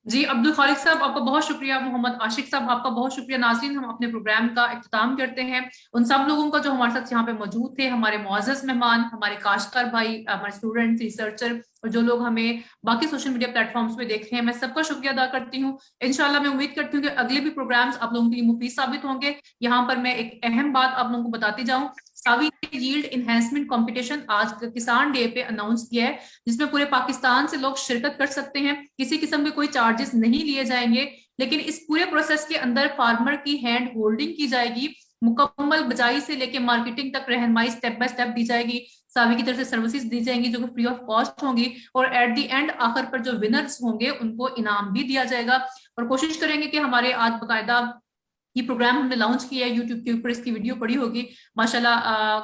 जी। अब्दुल खालिक साहब आपका बहुत शुक्रिया। मोहम्मद आशिक साहब आपका बहुत शुक्रिया। नाज़रीन, हम अपने प्रोग्राम का इख्तिताम करते हैं उन सब लोगों का जो हमारे साथ यहाँ पे मौजूद थे, हमारे मुअज़्ज़ज़ मेहमान, हमारे काश्तकार भाई, हमारे स्टूडेंट, रिसर्चर और जो लोग हमें बाकी सोशल मीडिया प्लेटफॉर्म्स पे देख रहे हैं, मैं सबका शुक्रिया अदा करती हूँ। इंशाल्लाह मैं उम्मीद करती हूँ कि अगले भी प्रोग्राम्स आप लोगों के लिए मुफीद साबित होंगे। यहाँ पर मैं एक अहम बात आप लोगों को बताती जाऊँ, सावी यील्ड इनहेंसमेंट कंपटीशन आज किसान डे पे अनाउंस किया है, जिसमें पूरे पाकिस्तान से लोग शिरकत कर सकते हैं। किसी किस्म के कोई चार्जेस नहीं लिए जाएंगे, लेकिन इस पूरे प्रोसेस के अंदर फार्मर की हैंड होल्डिंग की जाएगी, मुकम्मल बिजाई से लेके मार्केटिंग तक रहनुमाई स्टेप बाय स्टेप दी जाएगी, सावी की तरफ से सर्विसेज दी जाएंगी जो कि फ्री ऑफ कॉस्ट होंगी, और एट द एंड आखिर पर जो विनर्स होंगे उनको इनाम भी दिया जाएगा। और कोशिश करेंगे कि हमारे आज बाकायदा ये प्रोग्राम हमने लॉन्च किया है यूट्यूब के ऊपर, इसकी वीडियो पड़ी होगी माशाल्लाह।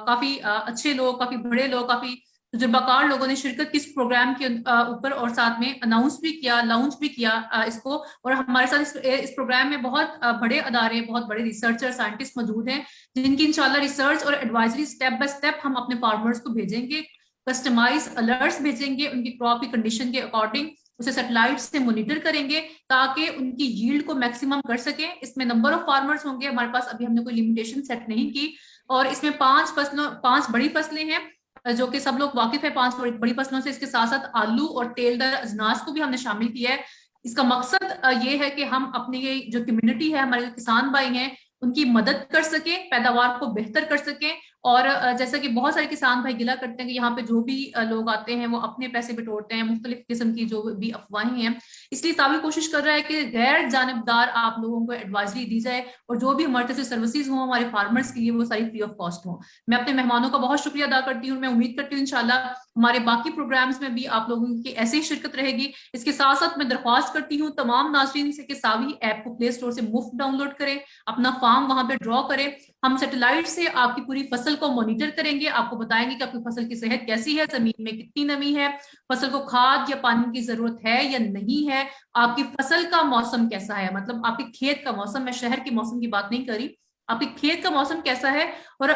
काफी अच्छे लोग, काफी बड़े लोग, काफी तजुर्बाकार लोगों ने शिरकत की इस प्रोग्राम के ऊपर, और साथ में अनाउंस भी किया, लॉन्च भी किया इसको। और हमारे साथ इस प्रोग्राम में बहुत बड़े अदारे, बहुत बड़े रिसर्चर, साइंटिस्ट मौजूद हैं, जिनकी इंशाल्लाह रिसर्च और एडवाइजरी स्टेप बाय स्टेप हम अपने फार्मर्स को भेजेंगे, कस्टमाइज अलर्ट्स भेजेंगे, उनकी क्रॉप की कंडीशन के अकॉर्डिंग उसे सैटेलाइट से मॉनिटर करेंगे ताकि उनकी यील्ड को मैक्सिमम कर सके। इसमें नंबर ऑफ फार्मर्स होंगे हमारे पास, अभी हमने कोई लिमिटेशन सेट नहीं की, और इसमें 5 बड़ी फसलें हैं जो कि सब लोग वाकिफ है 5 बड़ी फसलों से। इसके साथ साथ आलू और तेलदार अजनास को भी हमने शामिल किया है। इसका मकसद ये है कि हम अपनी ये जो कम्युनिटी है, हमारे किसान भाई हैं, उनकी मदद कर सके, पैदावार को बेहतर कर सके। और जैसा कि बहुत सारे किसान भाई गिला करते हैं कि यहाँ पे जो भी लोग आते हैं वो अपने पैसे बटोरते हैं, मुख्तलिफ किस्म की जो भी अफवाहें हैं, इसलिए साबिर कोशिश कर रहा है कि गैर जानिबदार आप लोगों को एडवाइजरी दी जाए, और जो भी हमारे तरफ से सर्विसेज हों हमारे फार्मर्स के लिए वो सारी फ्री ऑफ कॉस्ट हों। मैं अपने मेहमानों का बहुत शुक्रिया अदा करती हूँ। मैं उम्मीद करती हूँ इंशाल्लाह हमारे बाकी प्रोग्राम्स में भी आप लोगों की ऐसी ही शिरकत रहेगी। इसके साथ साथ मैं दरख्वास्त करती हूँ तमाम नाज़रीन से कि सावी ऐप को प्ले स्टोर से मुफ्त डाउनलोड करें, अपना फार्म वहां पे ड्रॉ करें। हम सैटेलाइट से आपकी पूरी फसल को मॉनिटर करेंगे, आपको बताएंगे कि आपकी फसल की सेहत कैसी है, जमीन में कितनी नमी है, फसल को खाद या पानी की जरूरत है या नहीं है, आपकी फसल का मौसम कैसा है, मतलब आपके खेत का मौसम, मैं शहर के मौसम की बात नहीं करी, आपके खेत का मौसम कैसा है, और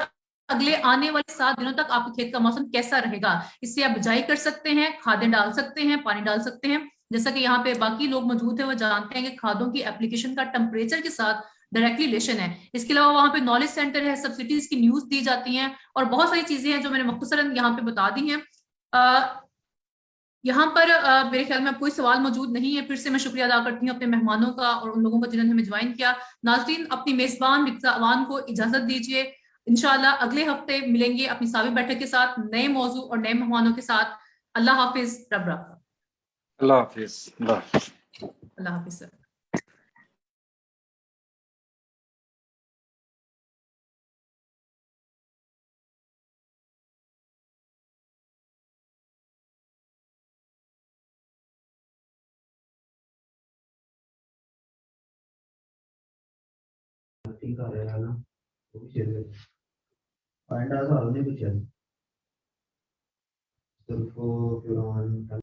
अगले आने वाले 7 दिनों तक आपके खेत का मौसम कैसा रहेगा। इससे आप बिजाई कर सकते हैं, खादें डाल सकते हैं, पानी डाल सकते हैं। जैसा कि यहाँ पे बाकी लोग मौजूद है वो जानते हैं कि खादों की एप्लीकेशन का टेम्परेचर के साथ डायरेक्टली रिलेशन है। इसके अलावा वहाँ पे नॉलेज सेंटर है, सब्सिडीज की न्यूज दी जाती हैं, और बहुत सारी चीजें हैं जो मैंने मुख्तसरन यहाँ पे बता दी हैं। यहाँ पर मेरे ख्याल में कोई सवाल मौजूद नहीं है। फिर से मैं शुक्रिया अदा करती हूँ अपने मेहमानों का और उन लोगों का जिन्होंने हमें ज्वाइन किया। नाज़रीन, अपनी मेजबान रिक्ता अवान को इजाजत दीजिए। इंशाल्लाह अगले हफ्ते मिलेंगे अपनी सावी बैठक के साथ, नए मौजू और नए मेहमानों के साथ। अल्लाह हाफिज, रब रखा। अल्लाह हाफिज। अल्लाह हाफिज सर। कर रहे हैं ना वो भी शेयर कर पॉइंट आ सवाल नहीं पूछा सिर्फ फिर